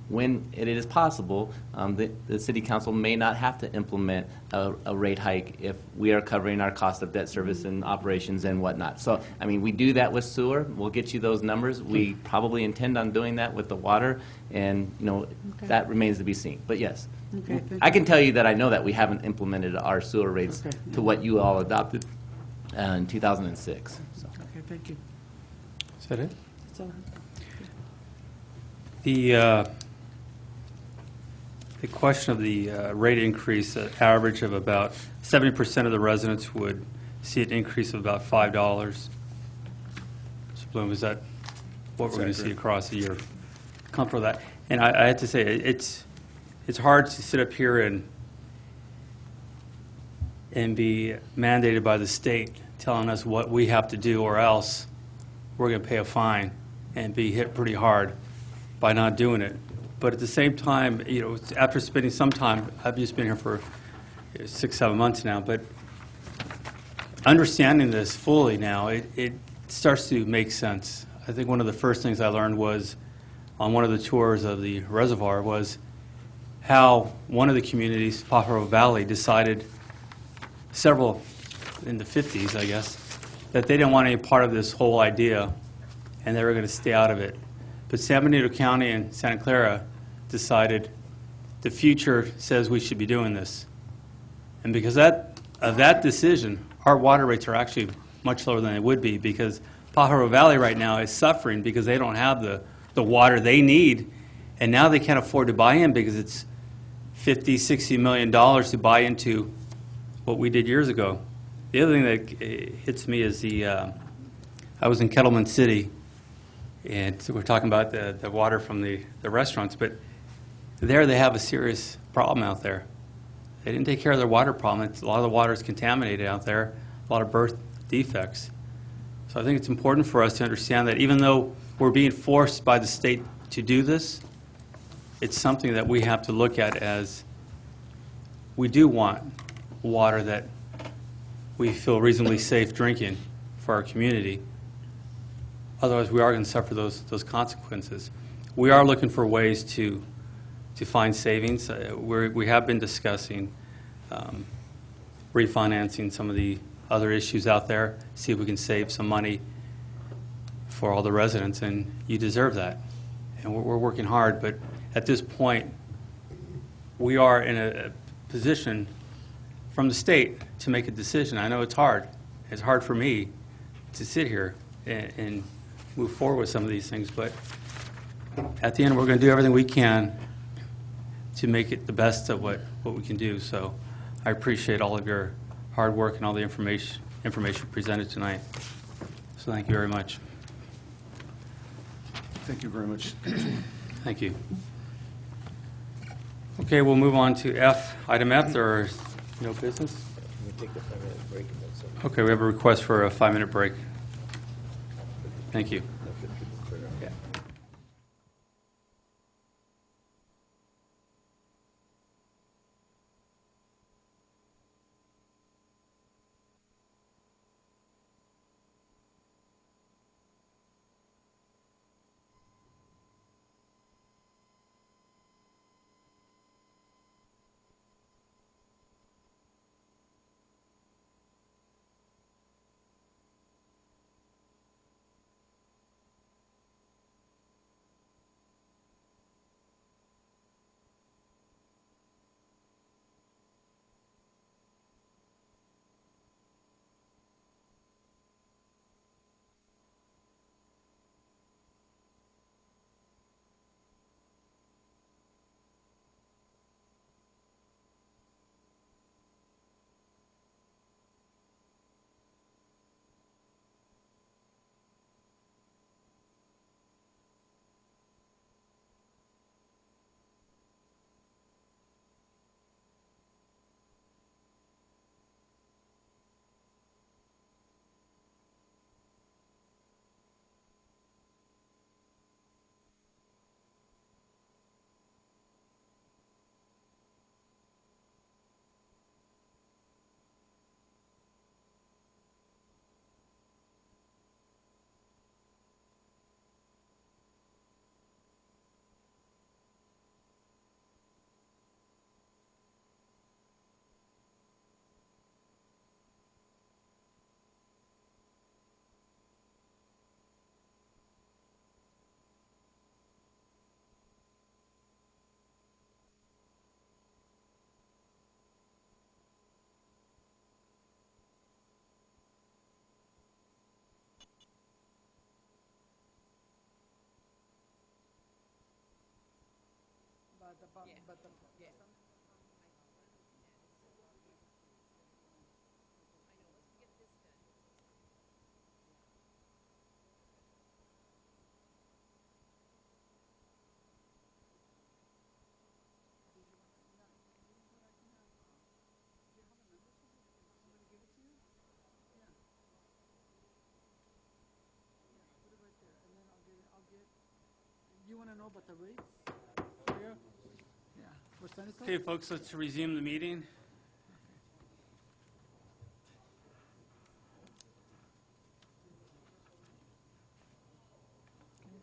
when it is possible, the city council may not have to implement a rate hike if we are covering our cost of debt service and operations and whatnot. So, I mean, we do that with sewer. We'll get you those numbers. We probably intend on doing that with the water, and that remains to be seen. But yes, I can tell you that I know that we haven't implemented our sewer rates to what you all adopted in 2006. So. Okay, thank you. Is that it? That's all. The question of the rate increase, average of about 70% of the residents would see an increase of about $5. Mr. Bloom, is that what we're going to see across the year? Comfortable with that? And I have to say, it's hard to sit up here and be mandated by the state telling us what we have to do, or else we're going to pay a fine and be hit pretty hard by not doing it. But at the same time, after spending some time, I've just been here for 6-7 months now, but understanding this fully now, it starts to make sense. I think one of the first things I learned was on one of the tours of the reservoir was how one of the communities, Pajaro Valley, decided several in the 50s, I guess, that they didn't want any part of this whole idea and they were going to stay out of it. But San Benito County and Santa Clara decided the future says we should be doing this. And because of that decision, our water rates are actually much lower than they would be, because Pajaro Valley right now is suffering because they don't have the the water they need, and now they can't afford to buy in because it's $50, $60 million to buy into what we did years ago. The other thing that hits me is I was in Kettleman City, and so we're talking about the water from the restaurants, but there they have a serious problem out there. They didn't take care of their water problem. A lot of the water is contaminated out there, a lot of birth defects. So I think it's important for us to understand that even though we're being forced by the state to do this, it's something that we have to look at as we do want water that we feel reasonably safe drinking for our community. Otherwise, we are going to suffer those consequences. We are looking for ways to find savings. We have been discussing refinancing some of the other issues out there, see if we can save some money for all the residents, and you deserve that. And we're working hard, but at this point, we are in a position from the state to make a decision. I know it's hard. It's hard for me to sit here and move forward with some of these things, but at the end, we're going to do everything we can to make it the best of what we can do. So I appreciate all of your hard work and all the information presented tonight. So thank you very much. Thank you very much. Thank you. Okay, we'll move on to F. Item F, there is no business. Can we take the 5-minute break? Okay, we have a request for a 5-minute break. Thank you. Yeah. You want to know about the rates? Yeah. For Stanislav? Okay, folks, let's resume the meeting.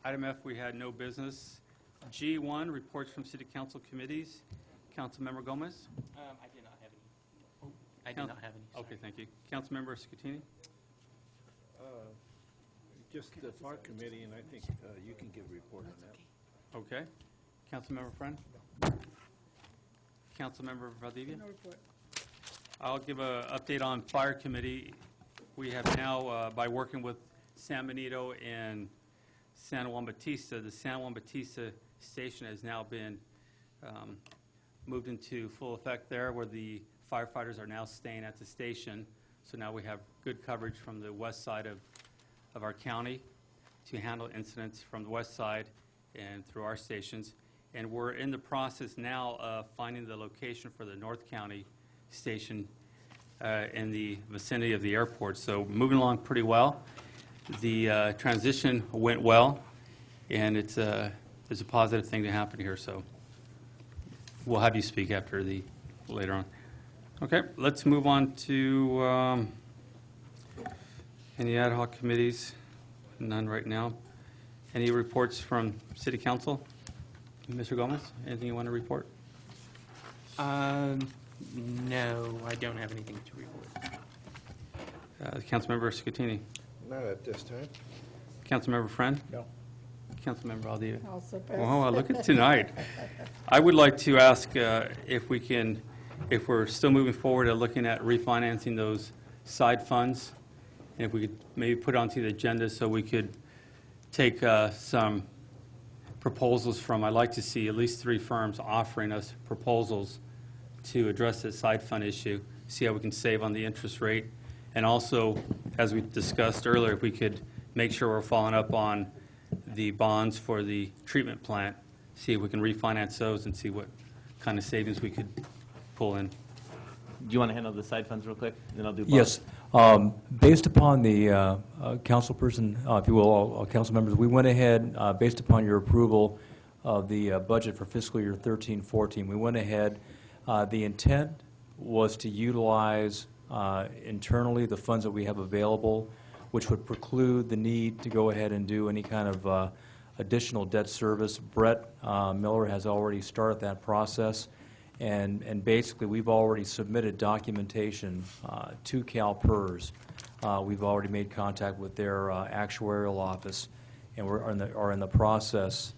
Item F, we had no business. G1, reports from City Council committees. Councilmember Gomez? I did not have any. I did not have any. Sorry. Okay, thank you. Councilmember Scutini? Just the FAR committee, and I think you can give a report on that. Okay. Councilmember Friend? Councilmember Valdivia? No report. I'll give an update on Fire Committee. We have now, by working with San Benito and San Juan Bautista. The San Juan Bautista station has now been moved into full effect there, where the firefighters are now staying at the station. So now we have good coverage from the west side of our county to handle incidents from the west side and through our stations. And we're in the process now of finding the location for the North County station in the vicinity of the airport. So moving along pretty well. The transition went well, and it's a positive thing to happen here. So we'll have you speak after later on. Okay, let's move on to any ad hoc committees. None right now. Any reports from City Council? Mr. Gomez, anything you want to report? No, I don't have anything to report. Councilmember Scatini. Not at this time. Councilmember Friend? No. Councilmember Aldea? Also pass. Oh, look at tonight. I would like to ask if we're still moving forward at looking at refinancing those side funds, and if we could maybe put it onto the agenda so we could take some proposals from, I'd like to see at least 3 firms offering us proposals to address the side fund issue, see how we can save on the interest rate, and also, as we discussed earlier, if we could make sure we're following up on the bonds for the treatment plant, see if we can refinance those and see what kind of savings we could pull in. Do you want to handle the side funds real quick? Then I'll do bonds. Yes. Based upon the councilperson, if you will, all council members, we went ahead, based upon your approval of the budget for fiscal year 13-14, we went ahead. The intent was to utilize internally the funds that we have available, which would preclude the need to go ahead and do any kind of additional debt service. Brett Miller has already started that process. And basically, we've already submitted documentation to CalPERS. We've already made contact with their actuarial office, and are in the process.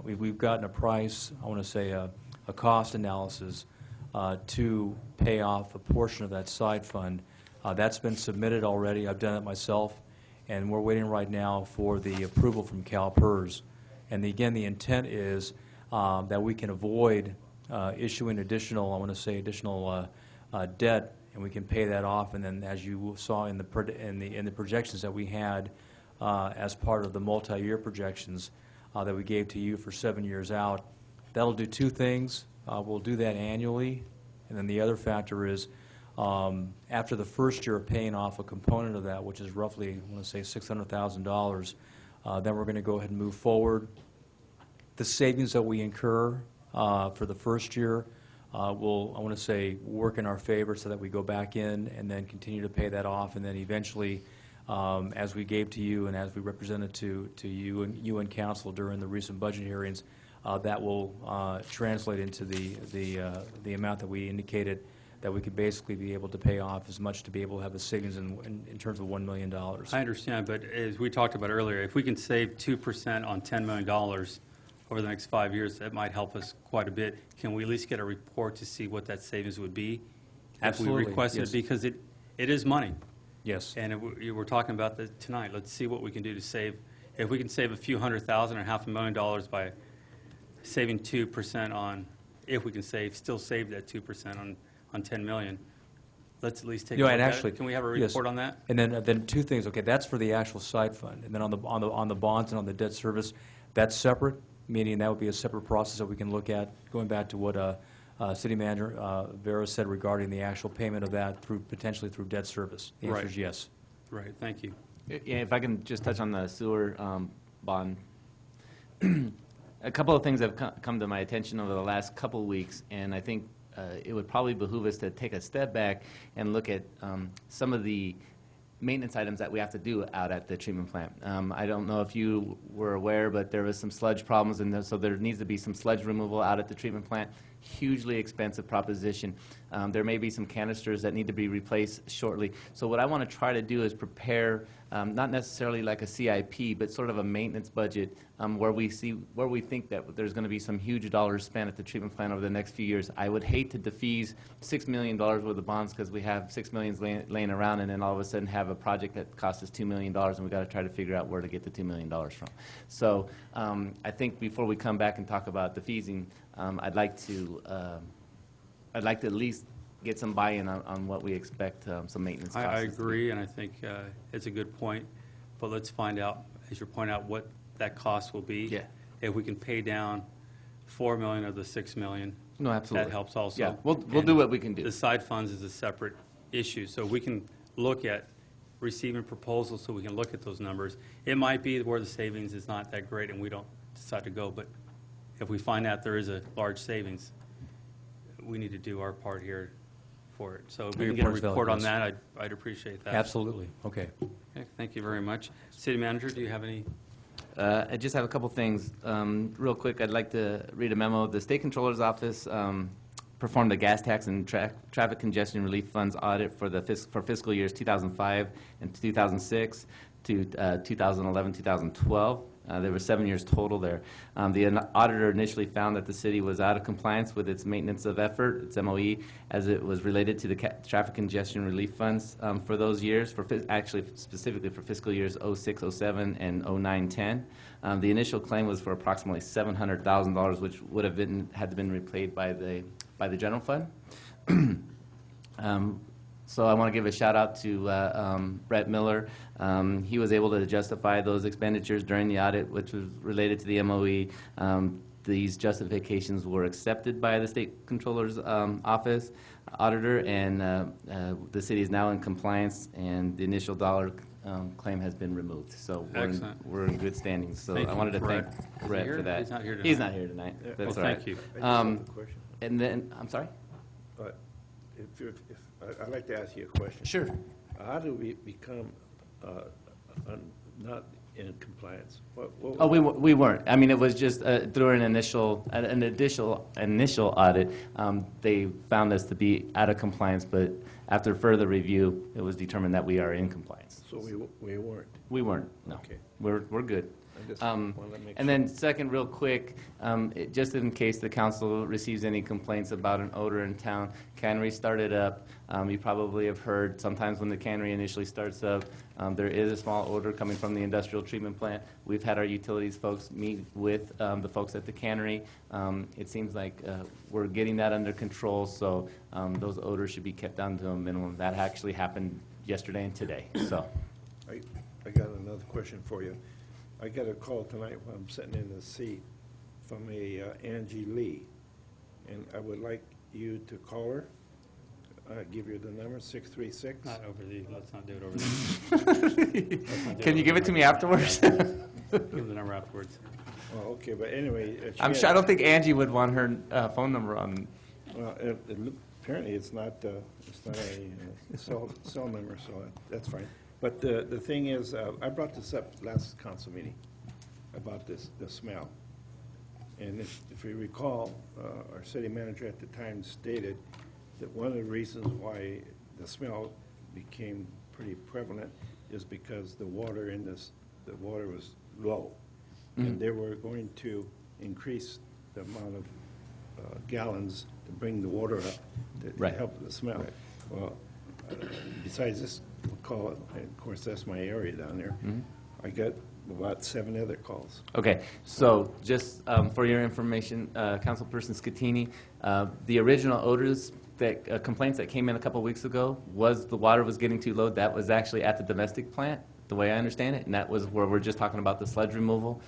We've gotten a price, I want to say a cost analysis to pay off a portion of that side fund. That's been submitted already. I've done it myself, and we're waiting right now for the approval from CalPERS. And again, the intent is that we can avoid issuing additional, I want to say additional debt, and we can pay that off. And then, as you saw in the projections that we had as part of the multi-year projections that we gave to you for 7 years out, that'll do 2 things. We'll do that annually, and then the other factor is after the first year of paying off a component of that, which is roughly, I want to say $600,000, then we're going to go ahead and move forward. The savings that we incur for the first year will, I want to say, work in our favor so that we go back in and then continue to pay that off, and then eventually, as we gave to you and as we represented to you and council during the recent budget hearings, that will translate into the amount that we indicated that we could basically be able to pay off as much to be able to have the savings in terms of $1 million. I understand, but as we talked about earlier, if we can save 2% on $10 million over the next 5 years, that might help us quite a bit. Can we at least get a report to see what that savings would be? Absolutely, if we requested yes. it, because it is money. Yes. And we're talking about that tonight. Let's see what we can do to save. If we can save a few $100,000 or $500,000 by saving 2% on, if we can still save that 2% on 10 million, let's at least take a look at it. Can we have a report on that? And then 2 things. Okay, that's for the actual side fund, and then on the bonds and on the debt service, that's separate. Meaning that would be a separate process that we can look at, going back to what City Manager Vera said regarding the actual payment of that potentially through debt service. The answer is yes. Right, thank you. Yeah, if I can just touch on the sewer bond. A couple of things have come to my attention over the last couple of weeks, and I think it would probably behoove us to take a step back and look at some of the maintenance items that we have to do out at the treatment plant. I don't know if you were aware, but there was some sludge problems, and so there needs to be some sludge removal out at the treatment plant. hugely expensive proposition. There may be some canisters that need to be replaced shortly. So what I want to try to do is prepare, not necessarily like a CIP, but sort of a maintenance budget where we think that there's going to be some huge dollars spent at the treatment plant over the next few years. I would hate to defease $6 million worth of bonds because we have $6 million laying around, and then all of a sudden have a project that costs us $2 million, and we've got to try to figure out where to get the $2 million from. So I think before we come back and talk about defeasing, I'd like to at least get some buy-in on what we expect, some maintenance costs. I agree, and I think it's a good point, but let's find out, as you point out, what that cost will be. Yeah. If we can pay down $4 million of the $6 million, no, absolutely, that helps also. Yeah, we'll do what we can do. The side funds is a separate issue, so we can look at receiving proposals so we can look at those numbers. It might be where the savings is not that great and we don't decide to go, but if we find out there is a large savings, we need to do our part here for it. So if we can get a report on that, I'd appreciate that. Absolutely. Okay. Okay, thank you very much. City Manager, do you have any? I just have a couple things. Real quick, I'd like to read a memo. The State Controller's Office performed a gas tax and traffic congestion relief funds audit for fiscal years 2005 and 2006 to 2011, 2012. There were 7 years total there. The auditor initially found that the city was out of compliance with its maintenance of effort, its MOE, as it was related to the traffic congestion relief funds for those years, actually specifically for fiscal years 06, 07, and 09, 10. The initial claim was for approximately $700,000, which would have had been repaid by the general fund. So I want to give a shout out to Brett Miller. He was able to justify those expenditures during the audit, which was related to the MOE. These justifications were accepted by the State Controller's Office auditor, and the city is now in compliance, and the initial dollar claim has been removed. So we're in good standing. So I wanted to thank Brett for that. He's not here tonight. He's not here tonight. Yeah. That's Well, all right. thank you. I just have a question. And then, I'm sorry? I'd like to ask you a question. Sure. How do we become not in compliance? Oh, we weren't. I mean, it was just through an initial audit, they found us to be out of compliance, but after further review, it was determined that we are in compliance. So we weren't? We weren't, no. Okay. We're good. I just wanted to make And then second, real quick, just in case the council receives any complaints about an odor in town, cannery started up. You probably have heard sometimes when the cannery initially starts up, there is a small odor coming from the industrial treatment plant. We've had our utilities folks meet with the folks at the cannery. It seems like we're getting that under control, so those odors should be kept down to a minimum. That actually happened yesterday and today. So, I got another question for you. I got a call tonight while I'm sitting in the seat from a Angie Lee, and I would like you to call her. I'll give you the number, 636. Not over the, let's not do it over the. Can you give it to me afterwards? Give the number afterwards. Oh, okay, but anyway. I'm sure, I don't think Angie would want her phone number on. Well, apparently it's not a cell number, so that's fine. But the thing is, I brought this up last council meeting about the smell. And if you recall, our city manager at the time stated that one of the reasons why the smell became pretty prevalent is because the water was low. Mm-hmm. And they were going to increase the amount of gallons to bring the water up to help the smell. Right. Well, besides this call, and of course that's my area down there, I got about 7 other calls. Okay, so just for your information, Councilperson Scatini, the original odors complaints that came in a couple weeks ago was the water was getting too low. That was actually at the domestic plant, the way I understand it, and that was where we're just talking about the sludge removal.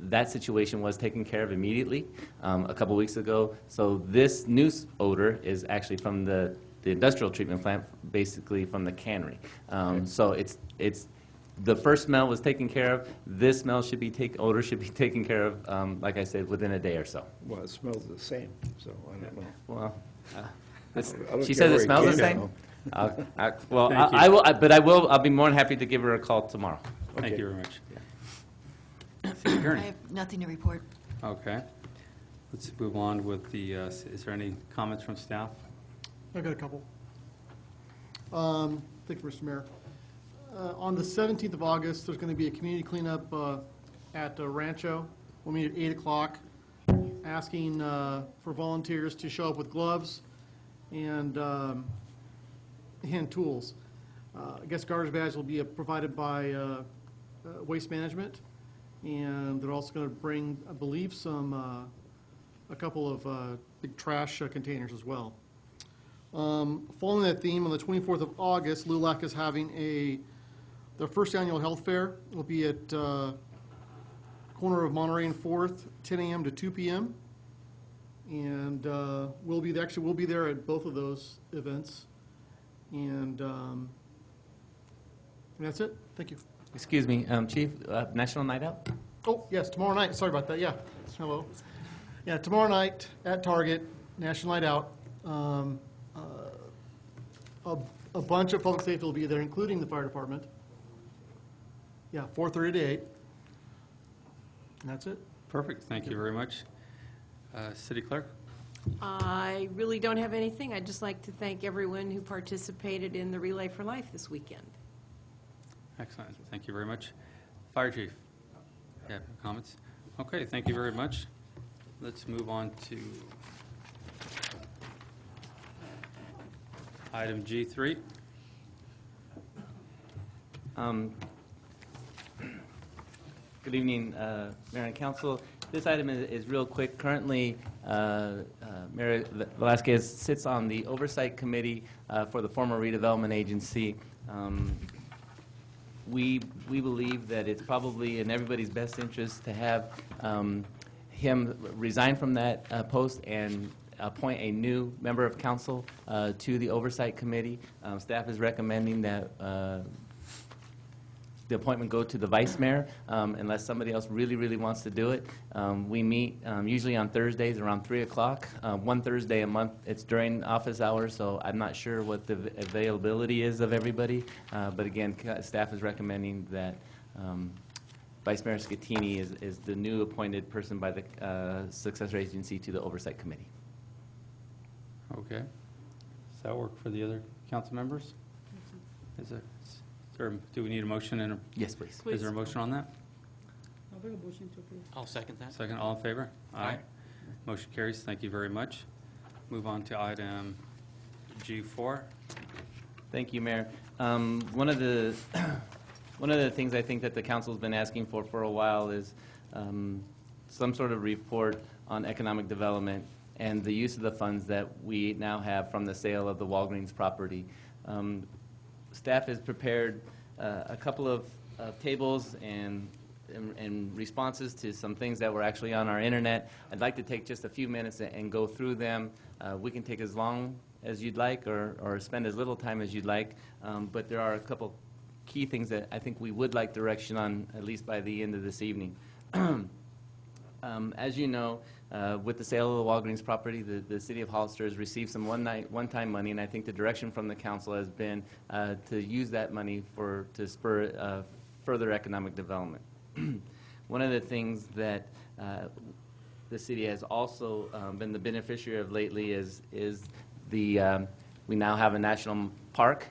That situation was taken care of immediately a couple weeks ago. So this new odor is actually from the industrial treatment plant, basically from the cannery. So it's the first smell was taken care of. This smell odor should be taken care of, like I said, within a day or so. Well, it smells the same, so I don't know. Well, she says it smells the same. Well, I'll be more than happy to give her a call tomorrow. Okay. Thank you very much. I have nothing to report. Okay. Let's move on with the, is there any comments from staff? I've got a couple. Thank you, Mr. Mayor. On the 17th of August, there's going to be a community cleanup at Rancho. We'll meet at 8 o'clock, asking for volunteers to show up with gloves and hand tools. I guess garbage bags will be provided by Waste Management, and they're also going to bring, I believe, a couple of big trash containers as well. Following that theme, on the 24th of August, LULAC is having their first annual health fair. It will be at corner of Monterey and 4th, 10 a.m. to 2 p.m. And we'll be there at both of those events. And that's it. Thank you. Excuse me, Chief, National Night Out? Oh, yes, tomorrow night. Sorry about that. Yeah. Hello. Yeah, tomorrow night at Target, National Night Out. A bunch of public safety will be there, including the fire department. Yeah, 4:30 to 8. And that's it. Perfect. Thank you very much. City Clerk? I really don't have anything. I'd just like to thank everyone who participated in the Relay for Life this weekend. Excellent. Thank you very much. Fire Chief? You have comments? Okay, thank you very much. Let's move on to item G3. Good evening, Mayor and Council. This item is real quick. Currently, Mayor Velasquez sits on the Oversight Committee for the former Redevelopment Agency. We believe that it's probably in everybody's best interest to have him resign from that post and appoint a new member of council to the Oversight Committee. Staff is recommending that the appointment go to the vice mayor, unless somebody else really wants to do it. We meet usually on Thursdays around 3 o'clock. One Thursday a month. It's during office hours, so I'm not sure what the availability is of everybody. But again, staff is recommending that Vice Mayor Scattini is the new appointed person by the successor agency to the Oversight Committee. Okay. Does that work for the other council members? Do we need a motion? Yes, please. Is there a motion on that? I'll bring a motion to approve. I'll second that. Second, all in favor? Aye. Motion carries. Thank you very much. Move on to item G4. Thank you, Mayor. One of the things I think that the council's been asking for a while is some sort of report on economic development and the use of the funds that we now have from the sale of the Walgreens property. Staff has prepared a couple of tables and responses to some things that were actually on our internet. I'd like to take just a few minutes and go through them. We can take as long as you'd like or spend as little time as you'd like, but there are a couple key things that I think we would like direction on, at least by the end of this evening. As you know, with the sale of the Walgreens property, the city of Hollister has received some one-time money, and I think the direction from the council has been to use that money to spur further economic development. One of the things that the city has also been the beneficiary of lately is we now have a national park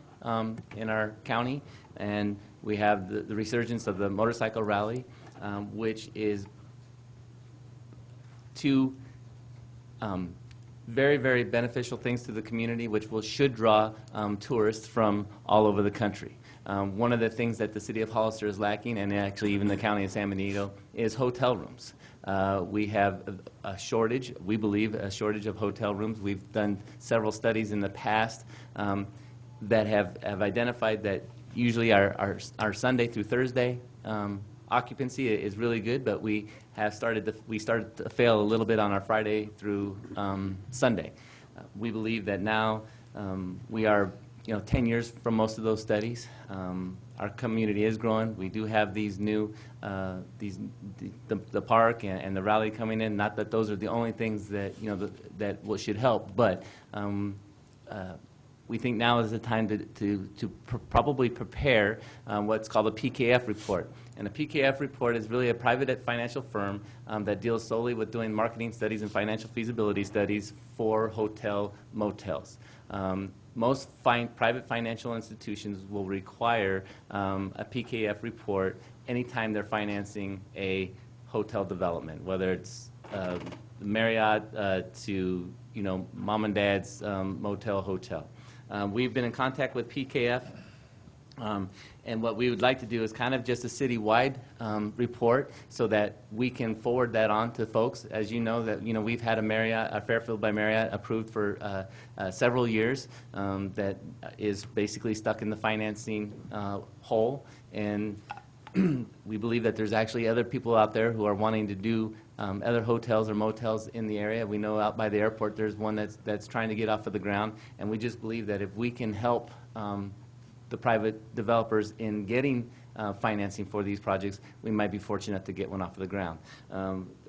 in our county, and we have the resurgence of the motorcycle rally, which is two very beneficial things to the community, which should draw tourists from all over the country. One of the things that the city of Hollister is lacking, and actually even the county of San Benito, is hotel rooms. We have a shortage, we believe, a shortage of hotel rooms. We've done several studies in the past that have identified that usually our Sunday through Thursday occupancy is really good, but we started to fail a little bit on our Friday through Sunday. We believe that now we are 10 years from most of those studies. Our community is growing. We do have these new the park and the rally coming in. Not that those are the only things that that should help, but we think now is the time to probably prepare what's called a PKF report. And a PKF report is really a private financial firm that deals solely with doing marketing studies and financial feasibility studies for hotel motels. Most private financial institutions will require a PKF report anytime they're financing a hotel development, whether it's Marriott to mom and dad's motel hotel. We've been in contact with PKF, and what we would like to do is kind of just a citywide report so that we can forward that on to folks. As you know, that we've had a Fairfield by Marriott approved for several years that is basically stuck in the financing hole, and we believe that there's actually other people out there who are wanting to do other hotels or motels in the area. We know out by the airport there's one that's trying to get off of the ground, and we just believe that if we can help the private developers in getting financing for these projects, we might be fortunate to get one off of the ground.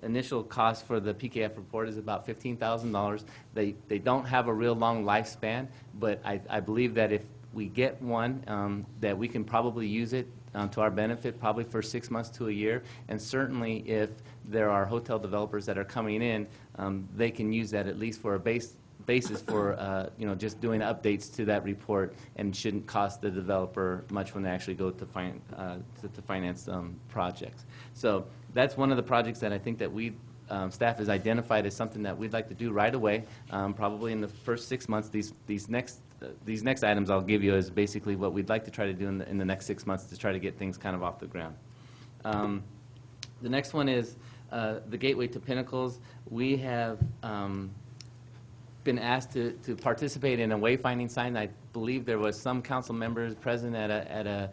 Initial cost for the PKF report is about $15,000. They don't have a real long lifespan, but I believe that if we get one, that we can probably use it to our benefit probably for 6 months to a year, and certainly if there are hotel developers that are coming in, they can use that at least for a basis for just doing updates to that report, and shouldn't cost the developer much when they actually go to finance projects. So that's one of the projects that I think that staff has identified as something that we'd like to do right away, probably in the first 6 months. These next items I'll give you is basically what we'd like to try to do in the next 6 months to try to get things kind of off the ground. The next one is the Gateway to Pinnacles. We have been asked to participate in a wayfinding sign. I believe there was some council members present at a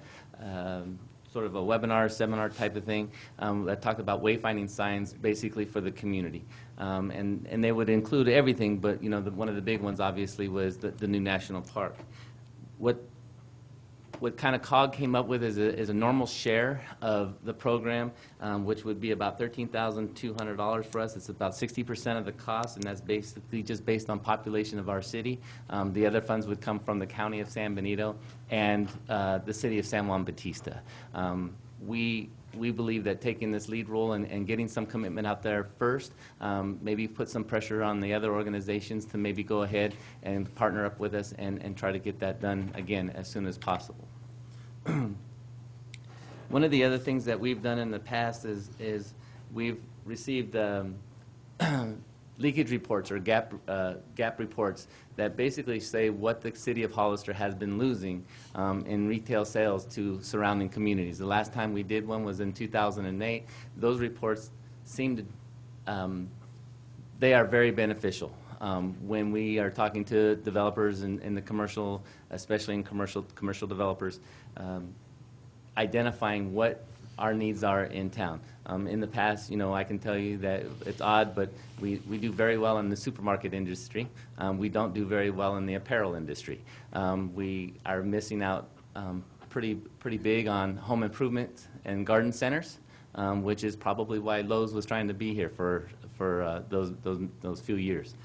sort of a webinar, seminar type of thing that talked about wayfinding signs basically for the community. And they would include everything, but one of the big ones obviously was the new national park. What kind of COG came up with is a normal share of the program, which would be about $13,200 for us. It's about 60% of the cost, and that's basically just based on population of our city. The other funds would come from the County of San Benito and the City of San Juan Bautista. We believe that taking this lead role and getting some commitment out there first, maybe put some pressure on the other organizations to maybe go ahead and partner up with us and try to get that done again as soon as possible. One of the other things that we've done in the past is we've received leakage reports or gap reports that basically say what the city of Hollister has been losing in retail sales to surrounding communities. The last time we did one was in 2008. Those reports seem to, they are very beneficial when we are talking to developers in the commercial, especially in commercial developers, identifying what our needs are in town. In the past, I can tell you that it's odd, but we do very well in the supermarket industry. We don't do very well in the apparel industry. We are missing out pretty big on home improvement and garden centers, which is probably why Lowe's was trying to be here for those few years.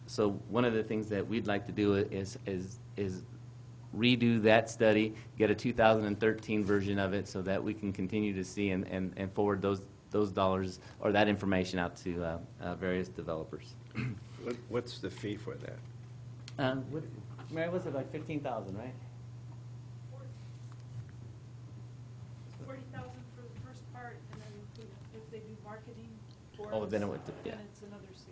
So one of the things that we'd like to do is redo that study, get a 2013 version of it so that we can continue to see and forward those dollars or that information out to various developers. What's the fee for that? Mary, what's it, like 15,000, right? 40,000 for the first part, and then if they do marketing for Oh, then it would, yeah. then it's another 60.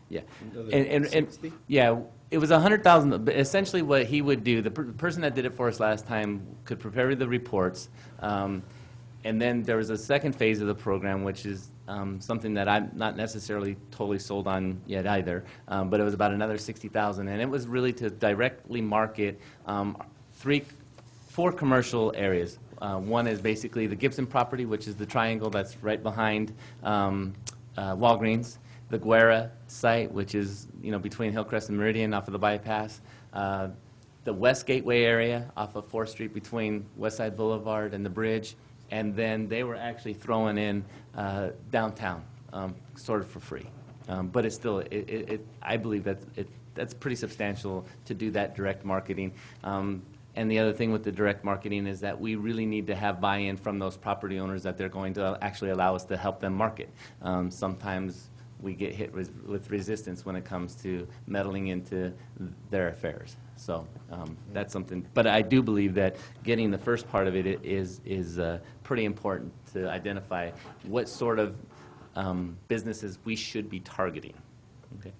Yeah, Another 60? yeah, it was 100,000. But essentially, what he would do, the person that did it for us last time could prepare the reports, and then there was a second phase of the program, which is something that I'm not necessarily totally sold on yet either. But it was about another 60,000, and it was really to directly market 4 commercial areas. One is basically the Gibson property, which is the triangle that's right behind Walgreens. The Guerra site, which is between Hillcrest and Meridian off of the bypass, the West Gateway area off of 4th Street between Westside Boulevard and the bridge, and then they were actually throwing in downtown, sort of for free. But it's still, I believe that's pretty substantial to do that direct marketing. And the other thing with the direct marketing is that we really need to have buy-in from those property owners that they're going to actually allow us to help them market. Sometimes we get hit with resistance when it comes to meddling into their affairs. So that's something. But I do believe that getting the first part of it is pretty important to identify what sort of businesses we should be targeting. Okay.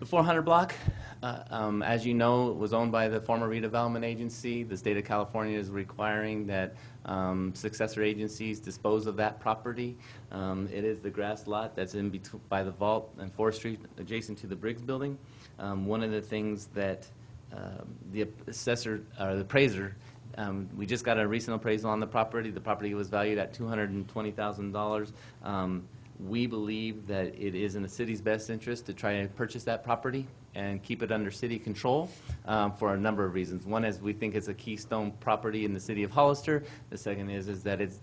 The 400 block, as you know, was owned by the former redevelopment agency. The state of California is requiring that successor agencies dispose of that property. It is the grass lot that's in between by the vault and 4th Street, adjacent to the Briggs building. One of the things that the assessor or the appraiser, we just got a recent appraisal on the property. The property was valued at $220,000. We believe that it is in the city's best interest to try to purchase that property and keep it under city control for a number of reasons. One is we think it's a keystone property in the city of Hollister. The second is that it's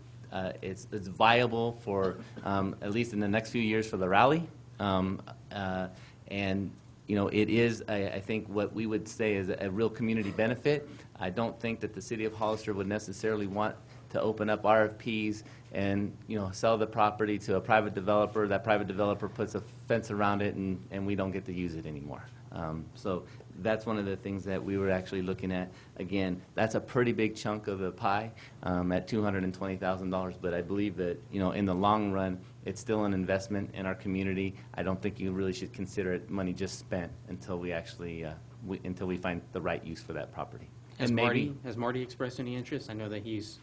viable for at least in the next few years for the rally. And you know, it is, I think, what we would say is a real community benefit. I don't think that the city of Hollister would necessarily want to open up RFPs and, you know, sell the property to a private developer. That private developer puts a fence around it, and we don't get to use it anymore. So that's one of the things that we were actually looking at. Again, that's a pretty big chunk of the pie at $220,000. But I believe that, you know, in the long run, it's still an investment in our community. I don't think you really should consider it money just spent until we actually until we find the right use for that property. Has And maybe, Marty expressed any interest? I know that he's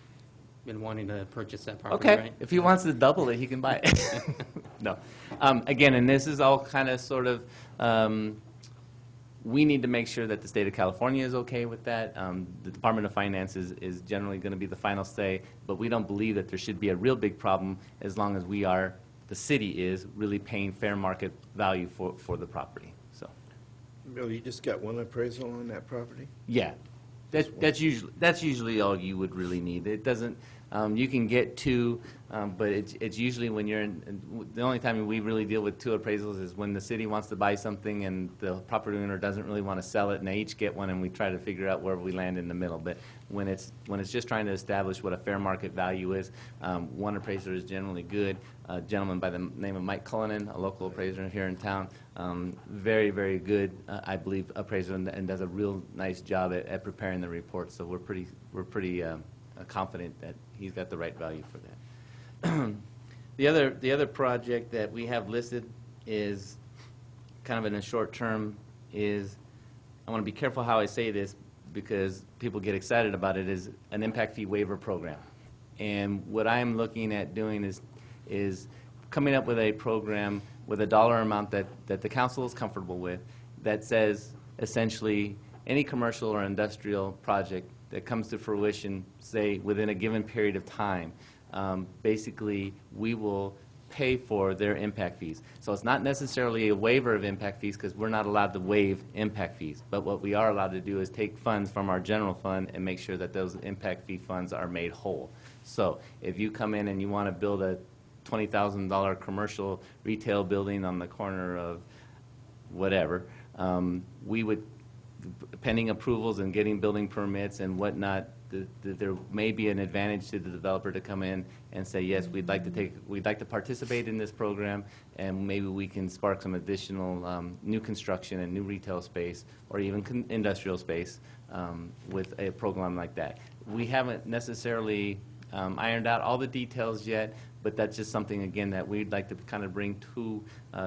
been wanting to purchase that property, okay, right? if he wants to double it, he can buy it. No. Again, and this is all kind of sort of, we need to make sure that the state of California is okay with that. The Department of Finance is generally going to be the final say, but we don't believe that there should be a real big problem as long as we are, the city is, really paying fair market value for the property. So, Bill, you just got one appraisal on that property? yeah. That's usually all you would really need. It doesn't. You can get two, but it's usually when you're in. The only time we really deal with two appraisals is when the city wants to buy something and the property owner doesn't really want to sell it, and they each get one, and we try to figure out where we land in the middle. But when it's just trying to establish what a fair market value is, one appraiser is generally good. A gentleman by the name of Mike Cullinan, a local appraiser here in town, very, very good, I believe, appraiser, and does a real nice job at preparing the report. So we're pretty confident that he's got the right value for that. The other project that we have listed is kind of in a short term is, I want to be careful how I say this because people get excited about it, is an impact fee waiver program. And what I'm looking at doing is coming up with a program with a dollar amount that the council is comfortable with that says essentially any commercial or industrial project that comes to fruition, say, within a given period of time, basically we will pay for their impact fees. So it's not necessarily a waiver of impact fees because we're not allowed to waive impact fees. But what we are allowed to do is take funds from our general fund and make sure that those impact fee funds are made whole. So if you come in and you want to build a $20,000 commercial retail building on the corner of whatever, we would, pending approvals and getting building permits and whatnot, there may be an advantage to the developer to come in and say, yes, we'd like to participate in this program, and maybe we can spark some additional new construction and new retail space or even industrial space with a program like that. We haven't necessarily ironed out all the details yet, but that's just something, again, that we'd like to kind of bring to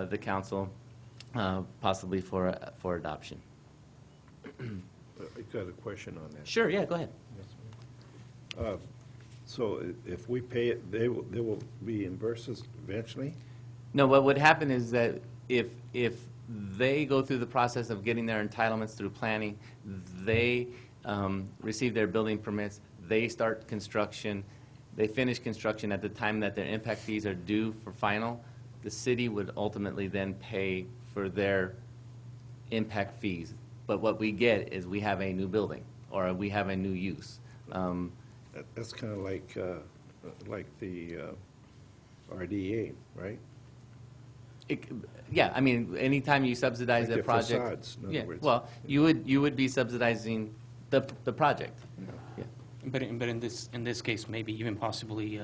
the council, possibly for adoption. I got a question on that. Sure, yeah, go ahead. So if we pay it, they will reimburse us eventually? No, what would happen is that if they go through the process of getting their entitlements through planning, they receive their building permits, they start construction, they finish construction at the time that their impact fees are due for final, the city would ultimately then pay for their impact fees. But what we get is we have a new building or we have a new use. That's kind of like the RDA, right? Yeah, I mean, anytime you subsidize Like a the project. facades, in other Yeah, words. well, you would be subsidizing the project. Yeah. But in this case, maybe even possibly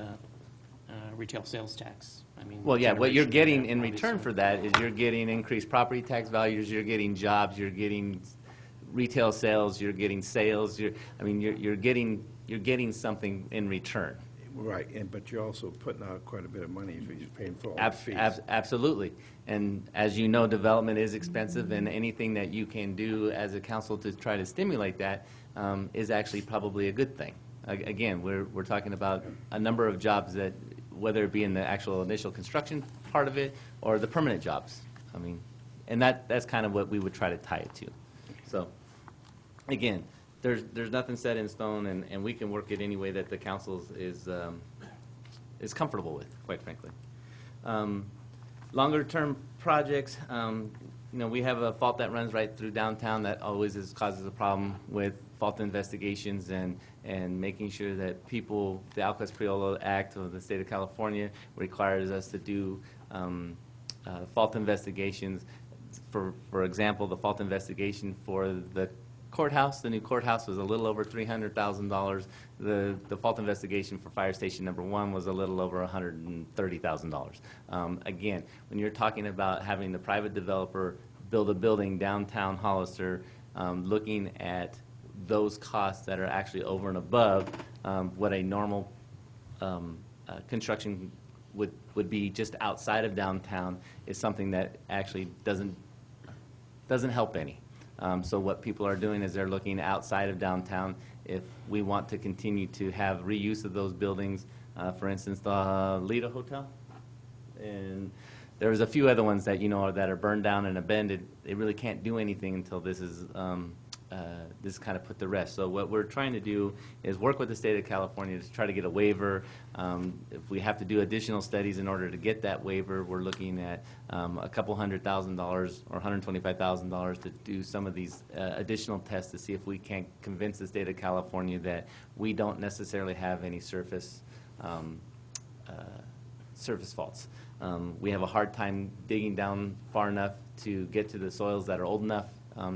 retail sales tax. I mean, Well, yeah, what you're generation getting in return obviously. for that is you're getting increased property tax values, you're getting jobs, you're getting retail sales, you're getting sales, you're getting something in return. Right, but you're also putting out quite a bit of money if you're paying for all the fees. Absolutely. And as you know, development is expensive, and anything that you can do as a council to try to stimulate that is actually probably a good thing. Again, we're talking about a number of jobs that, whether it be in the actual initial construction part of it or the permanent jobs. I mean, and that's kind of what we would try to tie it to. So, again, there's nothing set in stone, and we can work it any way that the council is comfortable with, quite frankly. Longer-term projects, we have a fault that runs right through downtown that always causes a problem with fault investigations and making sure that people, the Alcatraz-Priolo Act of the state of California requires us to do fault investigations. For example, the fault investigation for the courthouse, the new courthouse, was a little over $300,000. The fault investigation for fire station number 1 was a little over $130,000. Again, when you're talking about having the private developer build a building downtown Hollister, looking at those costs that are actually over and above what a normal construction would be just outside of downtown is something that actually doesn't help any. So what people are doing is they're looking outside of downtown. If we want to continue to have reuse of those buildings, for instance, the Lido Hotel, and there's a few other ones that that are burned down and abandoned. They really can't do anything until this is kind of put to rest. So what we're trying to do is work with the state of California to try to get a waiver. If we have to do additional studies in order to get that waiver, we're looking at a couple $100,000 or $125,000 to do some of these additional tests to see if we can convince the state of California that we don't necessarily have any surface faults. We have a hard time digging down far enough to get to the soils that are old enough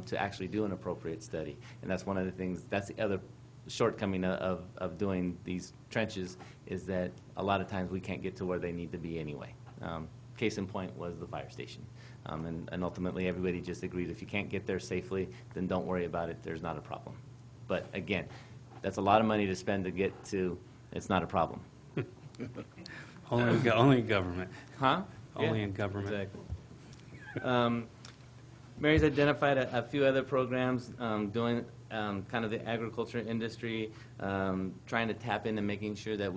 to actually do an appropriate study. And that's one of the things, that's the other shortcoming of doing these trenches, is that a lot of times we can't get to where they need to be anyway. Case in point was the fire station. And ultimately everybody just agreed if you can't get there safely, then don't worry about it, there's not a problem. But again, that's a lot of money to spend to get to, it's not a problem. Only in government. Huh? Only in government. Exactly. Mary's identified a few other programs doing kind of the agriculture industry, trying to tap into making sure that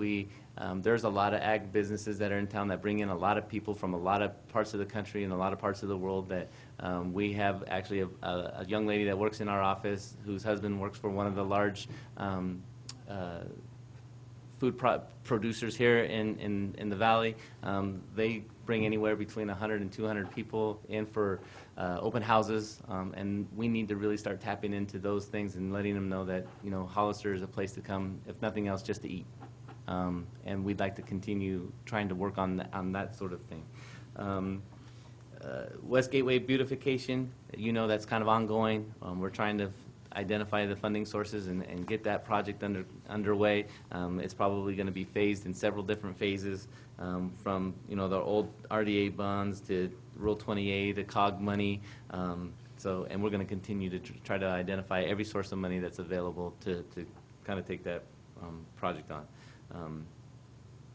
there's a lot of ag businesses that are in town that bring in a lot of people from a lot of parts of the country and a lot of parts of the world. That we have actually a young lady that works in our office whose husband works for one of the large food producers here in the valley. They bring anywhere between 100 and 200 people in for open houses, and we need to really start tapping into those things and letting them know that Hollister is a place to come, if nothing else, just to eat. And we'd like to continue trying to work on that sort of thing. West Gateway beautification, that's kind of ongoing. We're trying to identify the funding sources and get that project underway. It's probably going to be phased in several different phases, from the old RDA bonds to Rule 28 to COG money. And we're going to continue to try to identify every source of money that's available to kind of take that project on.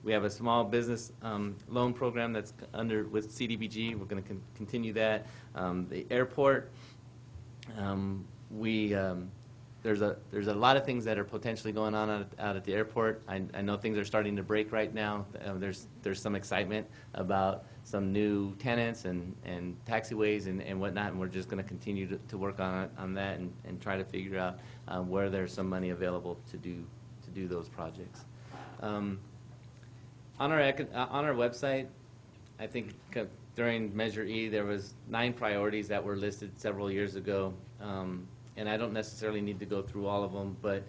We have a small business loan program that's with CDBG. We're going to continue that. The airport. There's a lot of things that are potentially going on out at the airport. I know things are starting to break right now. There's some excitement about some new tenants and taxiways and whatnot, and we're just going to continue to work on that and try to figure out where there's some money available to do those projects. On our website, I think during Measure E there was 9 priorities that were listed several years ago. And I don't necessarily need to go through all of them, but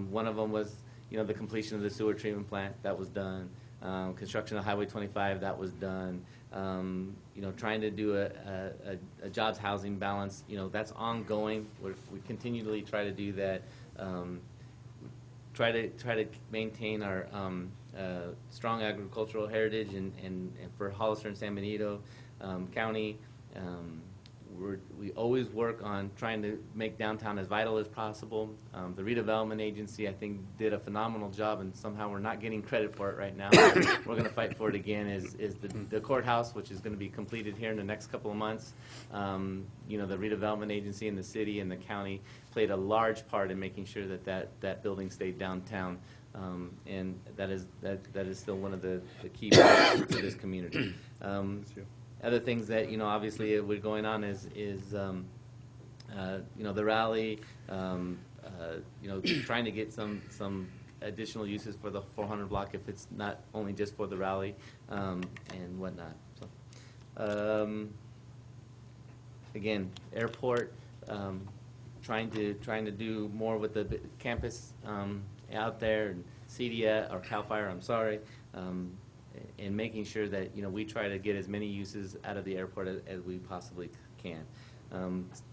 one of them was, the completion of the sewer treatment plant. That was done. Construction of Highway 25, that was done. Trying to do a jobs housing balance, that's ongoing. We continually try to do that. Try to maintain our strong agricultural heritage and for Hollister and San Benito County. We always work on trying to make downtown as vital as possible. The redevelopment agency, I think, did a phenomenal job, and somehow we're not getting credit for it right now. We're going to fight for it again. Is the courthouse, which is going to be completed here in the next couple of months. The redevelopment agency and the city and the county played a large part in making sure that building stayed downtown, and that is still one of the key parts to this community. Other things that obviously we're going on is the rally, trying to get some additional uses for the 400 block if it's not only just for the rally and whatnot. So, again, airport, trying to do more with the campus out there, and CDA or CAL FIRE, I'm sorry. And making sure that we try to get as many uses out of the airport as we possibly can.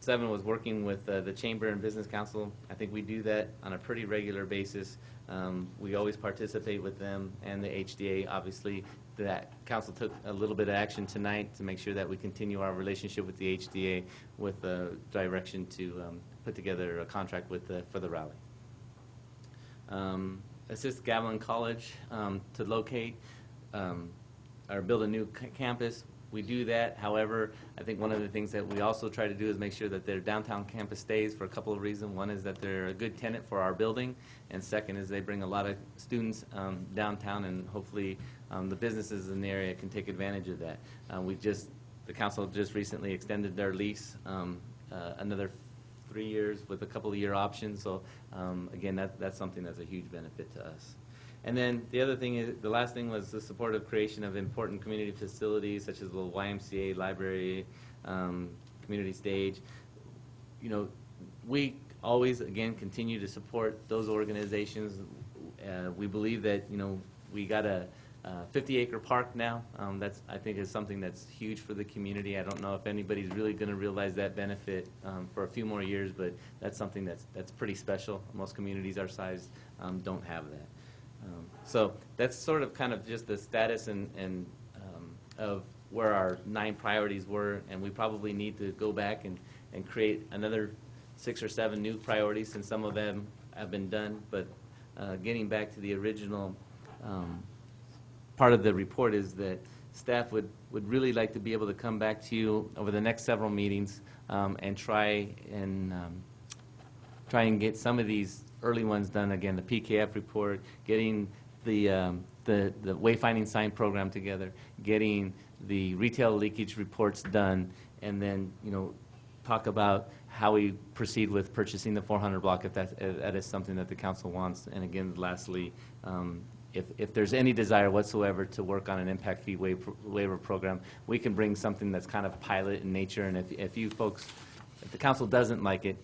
7 was working with the Chamber and Business Council. I think we do that on a pretty regular basis. We always participate with them and the HDA. Obviously, that council took a little bit of action tonight to make sure that we continue our relationship with the HDA with the direction to put together a contract for the rally. Assist Gavilan College to locate or build a new campus. We do that. However, I think one of the things that we also try to do is make sure that their downtown campus stays for a couple of reasons. One is that they're a good tenant for our building, and second is they bring a lot of students downtown, and hopefully the businesses in the area can take advantage of that. The council just recently extended their lease another 3 years with a couple of year options. So again, that's something that's a huge benefit to us. And then the other thing is, the last thing was the supportive creation of important community facilities such as the YMCA, library, community stage. We always, again, continue to support those organizations. We believe that, we got a 50-acre park now. That's, I think, is something that's huge for the community. I don't know if anybody's really going to realize that benefit for a few more years, but that's something that's pretty special. Most communities our size don't have that. So that's sort of kind of just the status and of where our 9 priorities were, and we probably need to go back and create another 6 or 7 new priorities, since some of them have been done. But getting back to the original part of the report is that staff would really like to be able to come back to you over the next several meetings and try and get some of these early ones done. Again, the PKF report, getting the wayfinding sign program together, getting the retail leakage reports done, and then talk about how we proceed with purchasing the 400 block if that is something that the council wants. And again, lastly, if there's any desire whatsoever to work on an impact fee waiver program, we can bring something that's kind of pilot in nature. And if the council doesn't like it,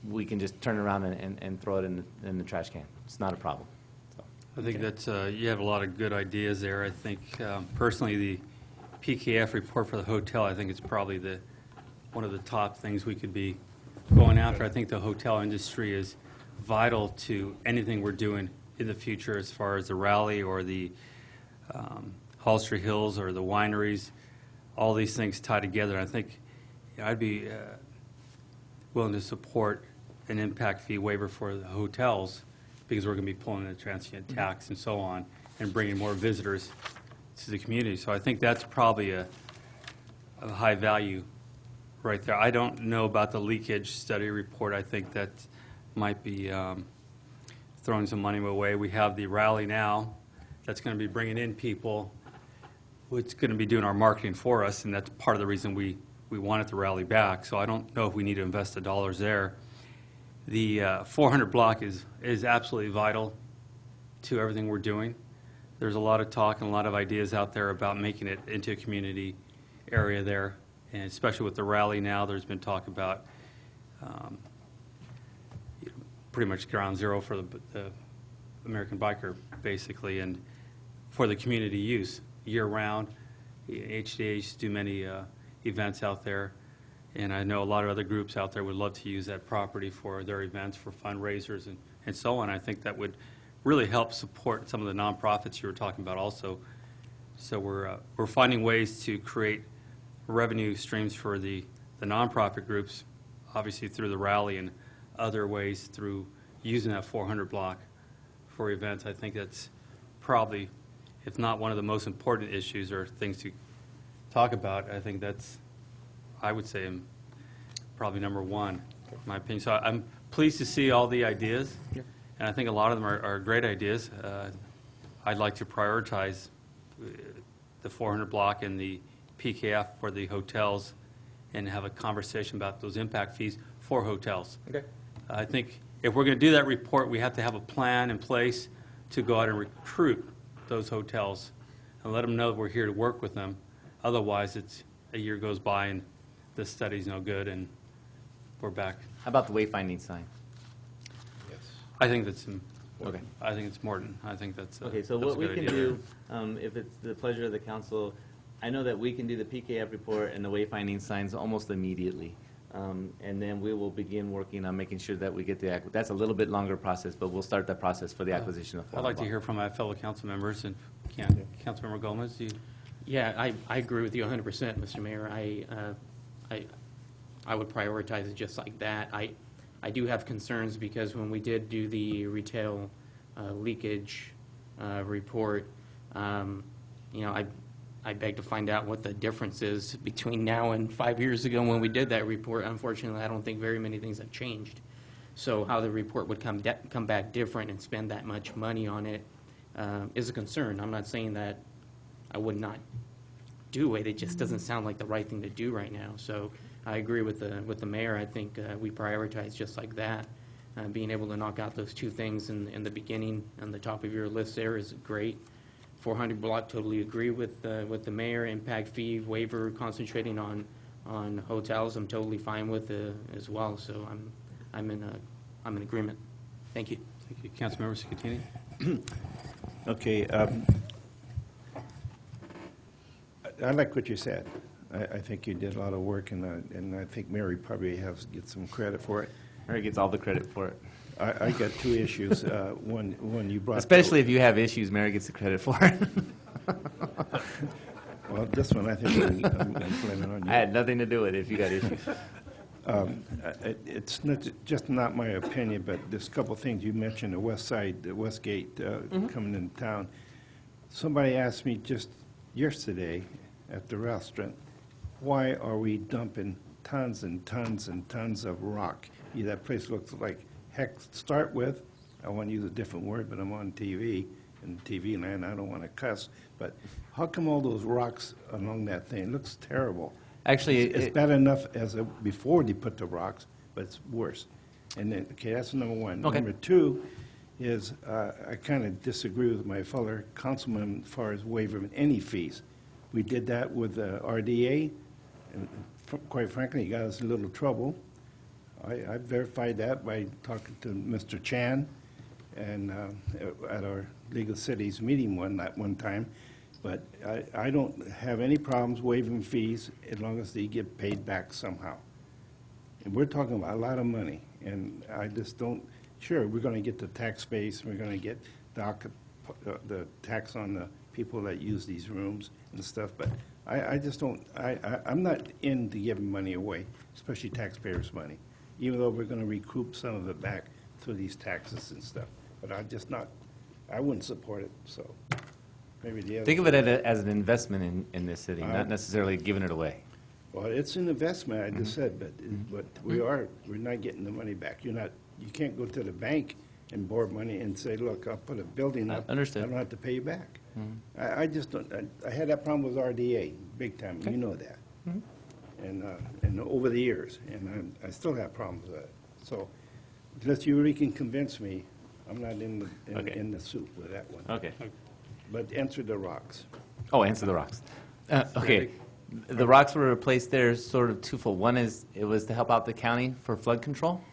we can just turn around and throw it in the trash can. It's not a problem. So. I think that's, you have a lot of good ideas there. I think personally the PKF report for the hotel, I think it's probably one of the top things we could be going after. I think the hotel industry is vital to anything we're doing in the future as far as the rally or the Hollister Hills or the wineries. All these things tie together. I think I'd be willing to support an impact fee waiver for the hotels, because we're going to be pulling the transient tax and so on and bringing more visitors to the community. So I think that's probably a high value right there. I don't know about the leakage study report. I think that might be throwing some money away. We have the rally now that's going to be bringing in people, who's going to be doing our marketing for us, and that's part of the reason we wanted the rally back. So I don't know if we need to invest the dollars there. The 400 block is absolutely vital to everything we're doing. There's a lot of talk and a lot of ideas out there about making it into a community area there, and especially with the rally now, there's been talk about pretty much ground zero for the American biker, basically, and for the community use year-round. HDH do many events out there, and I know a lot of other groups out there would love to use that property for their events, for fundraisers, and so on. I think that would really help support some of the nonprofits you were talking about also. So we're finding ways to create revenue streams for the nonprofit groups, obviously through the rally and other ways through using that 400 block for events. I think that's probably, if not one of the most important issues or things to talk about, I think that's, I would say, probably number one, in my opinion. So I'm pleased to see all the ideas, and I think a lot of them are great ideas. I'd like to prioritize the 400 block and the PKF for the hotels and have a conversation about those impact fees for hotels. Okay. I think if we're going to do that report, we have to have a plan in place to go out and recruit those hotels and let them know that we're here to work with them. Otherwise, a year goes by and the study's no good and we're back. How about the wayfinding sign? I think that's Okay. I think it's important. I think that's Okay, so that's what a we good can idea. do, if it's the pleasure of the council, I know that we can do the PKF report and the wayfinding signs almost immediately. And then we will begin working on making sure that we get that's a little bit longer process, but we'll start that process for the acquisition of. I'd like to hear from my fellow council members, and Councilmember Gomez, do you? Yeah, I agree with you 100%, Mr. Mayor. I would prioritize it just like that. I do have concerns because when we did do the retail leakage report, I beg to find out what the difference is between now and 5 years ago when we did that report. Unfortunately, I don't think very many things have changed. So how the report would come back different and spend that much money on it is a concern. I'm not saying that I would not do it. It just doesn't sound like the right thing to do right now. So I agree with the mayor. I think we prioritize just like that. Being able to knock out those two things in the beginning on the top of your list there is great. 400 block, totally agree with the mayor. Impact fee waiver, concentrating on hotels, I'm totally fine with as well. So I'm in agreement. Thank you. Thank you, Councilmember Scatini. Okay. I like what you said. I think you did a lot of work, and I think Mary probably has get some credit for it. Mary gets all the credit for it. I got two issues. One you brought. Especially if you have issues, Mary gets the credit for it. Well, this one I think I'm going to blame it on you. I had nothing to do with it if you got issues. It's not, just not my opinion, but there's a couple of things you mentioned, the west side, the Westgate coming into town. Somebody asked me just yesterday at the restaurant, why are we dumping tons and tons and tons of rock? Yeah, that place looks like heck to start with. I want to use a different word, but I'm on TV, and TV land, I don't want to cuss, but how come all those rocks along that thing? It looks terrible. Actually, it's bad enough as before they put the rocks, but it's worse. And then, okay, that's number one. Okay. Number two is I kind of disagree with my fellow councilman as far as waiver of any fees. We did that with RDA, and quite frankly, it got us in a little trouble. I verified that by talking to Mr. Chan and at our Legal Cities meeting one time. But I don't have any problems waiving fees as long as they get paid back somehow. And we're talking about a lot of money, and I just don't, sure, we're going to get the tax base, we're going to get the tax on the people that use these rooms and stuff, but I just don't, I'm not into giving money away, especially taxpayers' money, even though we're going to recoup some of it back through these taxes and stuff. But I wouldn't support it, so. Think of it as an investment in this city, not necessarily giving it away. Well, it's an investment, I just said, but we're not getting the money back. You can't go to the bank and borrow money and say, look, I'll put a building up. Understood. I don't have to pay you back. I just don't, I had that problem with RDA, big time, you know that. And over the years, and I still have problems with that. So unless you really can convince me, I'm not in the soup with that one. Okay. But answer the rocks. Oh, answer the rocks. Okay. The rocks were replaced there sort of twofold. One is it was to help out the county for flood control.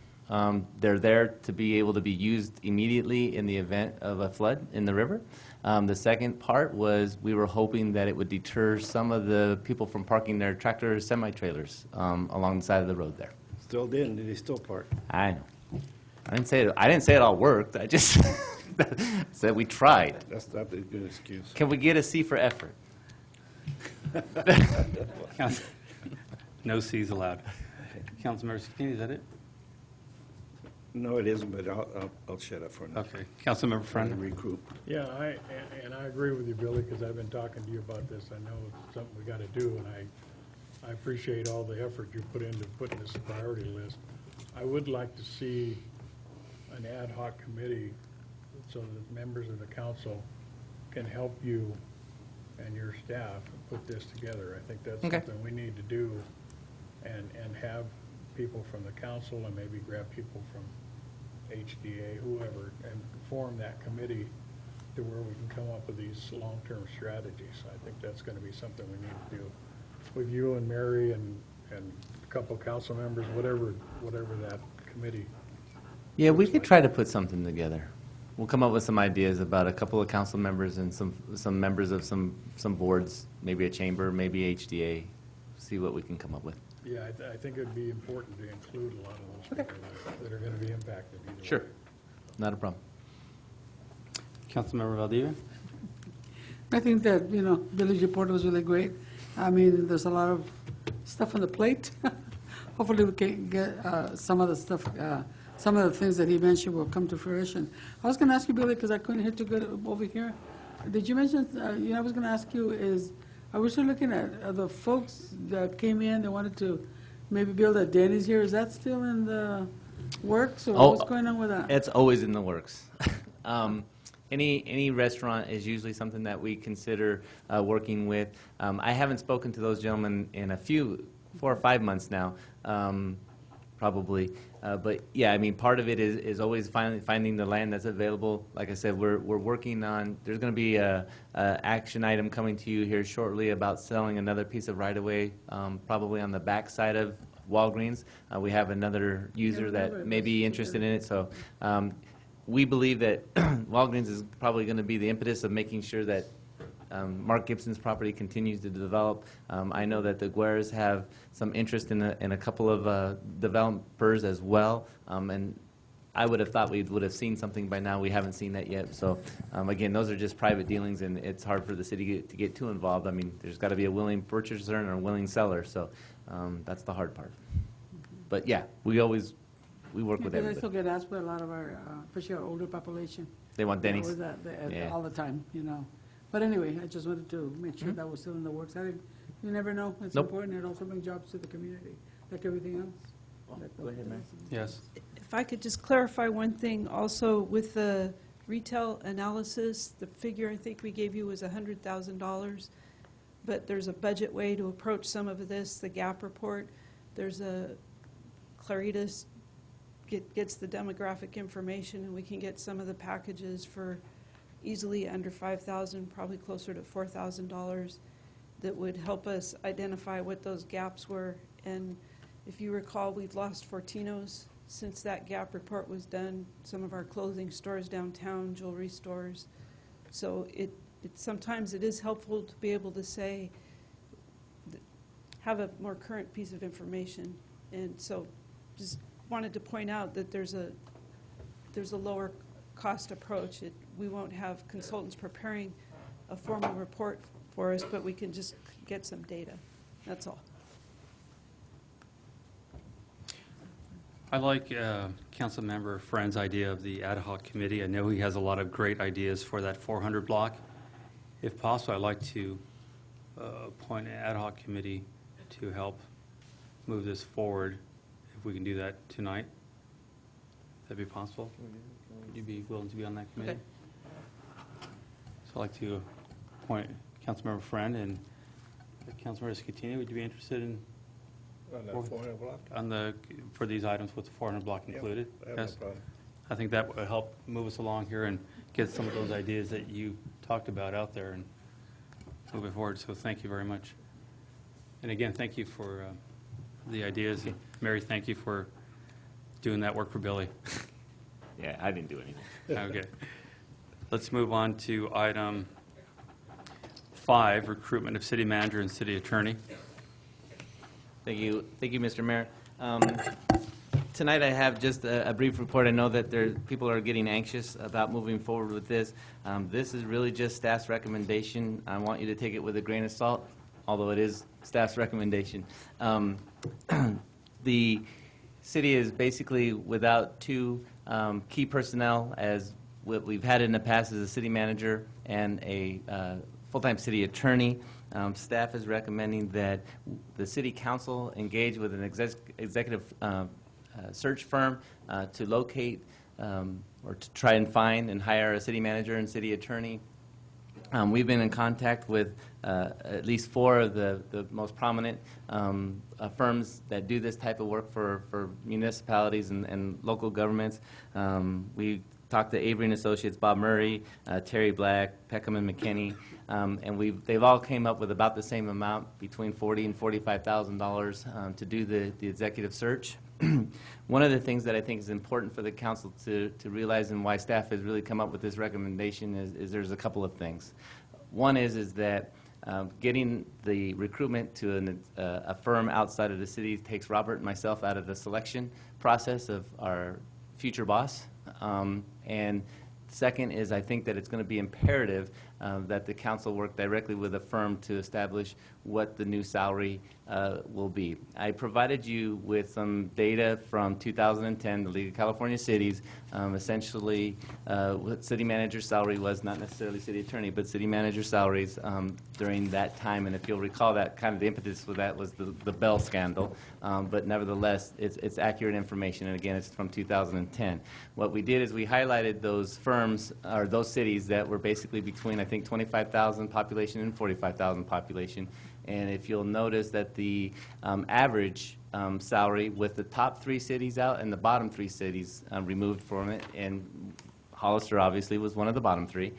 They're there to be able to be used immediately in the event of a flood in the river. The second part was we were hoping that it would deter some of the people from parking their tractor semi-trailers along the side of the road there. Still didn't, they still park. I know. I didn't say it all worked. I just said we tried. That's not a good excuse. Can we get a C for effort? No Cs allowed. Councilmember Scatini, is that it? No, it isn't, but I'll shut up for now. Okay. Councilmember Friend? Regroup. Yeah, I agree with you, Billy, because I've been talking to you about this. I know it's something we got to do, and I appreciate all the effort you put into putting this priority list. I would like to see an ad hoc committee so that members of the council can help you and your staff put this together. I think that's something we need to do, and have people from the council and maybe grab people from HDA, whoever, and form that committee to where we can come up with these long-term strategies. I think that's going to be something we need to do with you and Mary and a couple council members, whatever that committee. Yeah, we could try to put something together. We'll come up with some ideas about a couple of council members and some members of some boards, maybe a chamber, maybe HDA, see what we can come up with. Yeah, I think it'd be important to include a lot of those people that are going to be impacted either way. Sure. Not a problem. Councilmember Valdivia? I think that, Billy's report was really great. I mean, there's a lot of stuff on the plate. Hopefully we can get some of the stuff, some of the things that he mentioned will come to fruition. I was going to ask you, Billy, because I couldn't hear too good over here. Did you mention, I was going to ask you is, I was still looking at the folks that came in, they wanted to maybe build a Denny's here. Is that still in the works, or what's going on with that? It's always in the works. Any restaurant is usually something that we consider working with. I haven't spoken to those gentlemen in 4 or 5 months now, probably. But yeah, I mean, part of it is always finding the land that's available. Like I said, we're working on, there's going to be a action item coming to you here shortly about selling another piece of right-of-way, probably on the back side of Walgreens. We have another user that may be interested in it. So we believe that Walgreens is probably going to be the impetus of making sure that Mark Gibson's property continues to develop. I know that the Gueres have some interest in a couple of developers as well, and I would have thought we would have seen something by now. We haven't seen that yet. So again, those are just private dealings, and it's hard for the city to get too involved. I mean, there's got to be a willing purchaser and a willing seller, so that's the hard part. But yeah, we work with everybody. I still get asked by a lot of our, especially our older population. They want Denny's. All the time, But anyway, I just wanted to make sure that was still in the works. You never know. It's important. It also brings jobs to the community, like everything else. Go ahead, Mary. Yes. If I could just clarify one thing also with the retail analysis, the figure I think we gave you was $100,000, but there's a budget way to approach some of this, the gap report. There's a Claritas gets the demographic information, and we can get some of the packages for easily under $5,000, probably closer to $4,000, that would help us identify what those gaps were. And if you recall, we've lost Fortino's since that gap report was done, some of our clothing stores downtown, jewelry stores. So sometimes it is helpful to be able to say, have a more current piece of information. And so just wanted to point out that there's a lower cost approach. We won't have consultants preparing a formal report for us, but we can just get some data. That's all. I like Councilmember Friend's idea of the ad hoc committee. I know he has a lot of great ideas for that 400 block. If possible, I'd like to appoint an ad hoc committee to help move this forward, if we can do that tonight. That'd be possible? Would you be willing to be on that committee? Okay. So I'd like to appoint Councilmember Friend and Councilmember Scatini. Would you be interested in On the 400 block? For these items with the 400 block included? I have no problem. I think that would help move us along here and get some of those ideas that you talked about out there and move it forward. So thank you very much. And again, thank you for the ideas. Mary, thank you for doing that work for Billy. Yeah, I didn't do anything. Okay. Let's move on to item 5, recruitment of city manager and city attorney. Thank you, Mr. Mayor. Tonight I have just a brief report. I know that people are getting anxious about moving forward with this. This is really just staff's recommendation. I want you to take it with a grain of salt, although it is staff's recommendation. The city is basically without two key personnel, as what we've had in the past, as a city manager and a full-time city attorney. Staff is recommending that the city council engage with an executive search firm to locate or to try and find and hire a city manager and city attorney. We've been in contact with at least 4 of the most prominent firms that do this type of work for municipalities and local governments. We talked to Avery and Associates, Bob Murray, Terry Black, Peckham and McKinney, and they've all came up with about the same amount, between $40,000 and $45,000, to do the executive search. One of the things that I think is important for the council to realize, and why staff has really come up with this recommendation, is there's a couple of things. One is that getting the recruitment to a firm outside of the city takes Robert and myself out of the selection process of our future boss. And second is, I think that it's going to be imperative that the council work directly with a firm to establish what the new salary will be. I provided you with some data from 2010, the League of California Cities, essentially what city manager's salary was, not necessarily city attorney, but city manager salaries during that time. And if you'll recall, that kind of the impetus for that was the Bell scandal. But nevertheless, it's accurate information, and again, it's from 2010. What we did is we highlighted those firms, or those cities that were basically between, I think, 25,000 population and 45,000 population. And if you'll notice that the average salary with the top 3 cities out and the bottom 3 cities removed from it, and Hollister obviously was one of the bottom 3,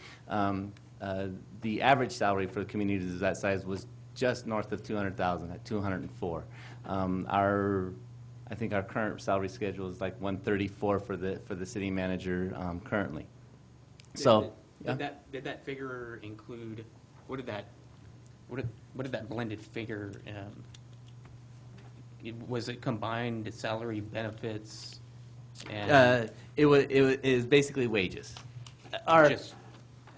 the average salary for communities of that size was just north of 200,000 at 204. I think our current salary schedule is like 134 for the city manager currently. So did that figure include, what did that blended figure, was it combined salary, benefits, and it was basically wages.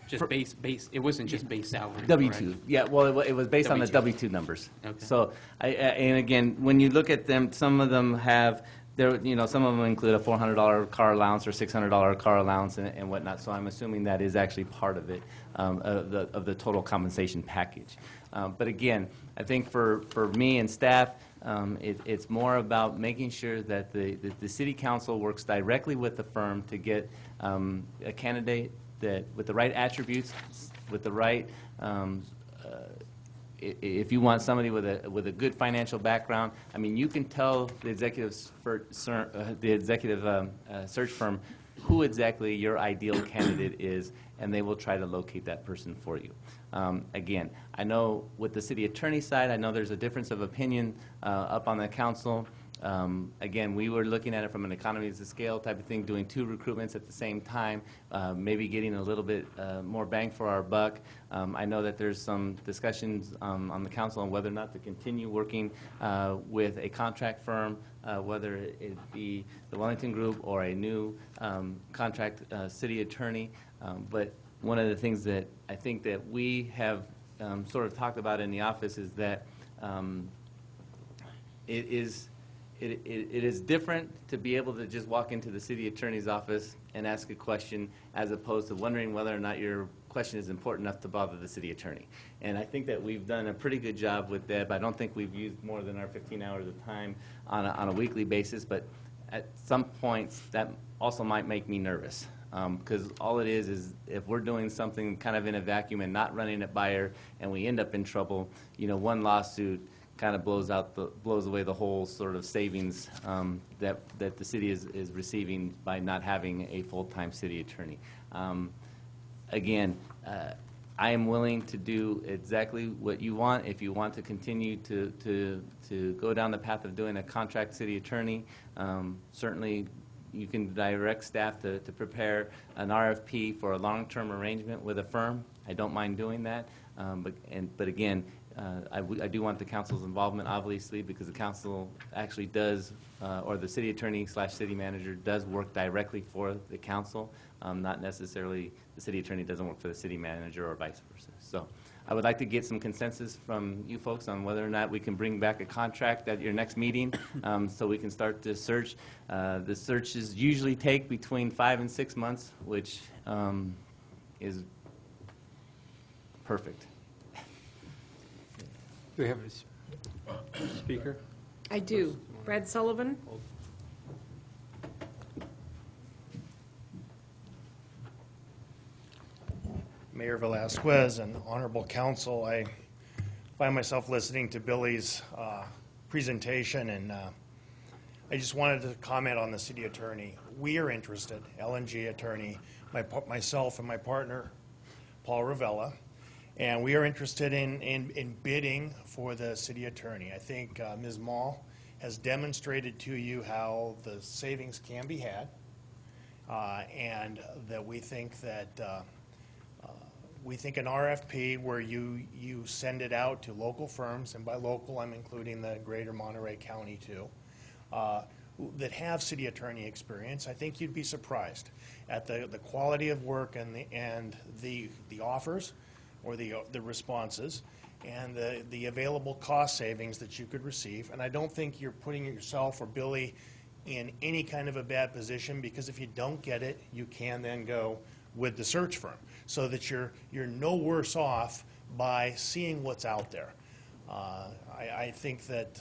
Just base. It wasn't just base salary. W-2. Correct? Yeah. Well, it was based on the W-2 numbers. Okay. So, and again, when you look at them, some of them have. Some of them include a $400 car allowance or $600 car allowance and whatnot. So I'm assuming that is actually part of it, of the total compensation package. But again, I think for me and staff, it's more about making sure that the city council works directly with the firm to get a candidate that with the right attributes, with the right. If you want somebody with a good financial background, I mean, you can tell the executive search firm who exactly your ideal candidate is, and they will try to locate that person for you. Again, I know with the city attorney side, I know there's a difference of opinion up on the council. Again, we were looking at it from an economies of scale type of thing, doing 2 recruitments at the same time, maybe getting a little bit more bang for our buck. I know that there's some discussions on the council on whether or not to continue working with a contract firm, whether it be the Wellington Group or a new contract city attorney. But one of the things that I think that we have sort of talked about in the office is that it is different to be able to just walk into the city attorney's office and ask a question, as opposed to wondering whether or not your question is important enough to bother the city attorney. And I think that we've done a pretty good job with that. I don't think we've used more than our 15 hours of time on a weekly basis, but at some points that also might make me nervous. Because all it is if we're doing something kind of in a vacuum and not running it by her, and we end up in trouble, one lawsuit kind of blows away the whole sort of savings that the city is receiving by not having a full-time city attorney. Again, I am willing to do exactly what you want. If you want to continue to go down the path of doing a contract city attorney, certainly you can direct staff to prepare an RFP for a long-term arrangement with a firm. I don't mind doing that. But again, I do want the council's involvement, obviously, because the council actually does, or the city attorney / city manager does work directly for the council. Not necessarily the city attorney doesn't work for the city manager or vice versa. So I would like to get some consensus from you folks on whether or not we can bring back a contract at your next meeting so we can start this search. The searches usually take between 5 and 6 months, which is perfect. Do we have a speaker? I do. Brad Sullivan? Mayor Velasquez and Honorable Council, I find myself listening to Billy's presentation, and I just wanted to comment on the city attorney. We are interested, LNG attorney, myself and my partner, Paul Ravella, and we are interested in bidding for the city attorney. I think Ms. Mall has demonstrated to you how the savings can be had, and that we think that we think an RFP where you send it out to local firms, and by local I'm including the greater Monterey County too, that have city attorney experience. I think you'd be surprised at the quality of work and the offers or the responses and the available cost savings that you could receive. And I don't think you're putting yourself or Billy in any kind of a bad position, because if you don't get it, you can then go with the search firm, so that you're no worse off by seeing what's out there. I think that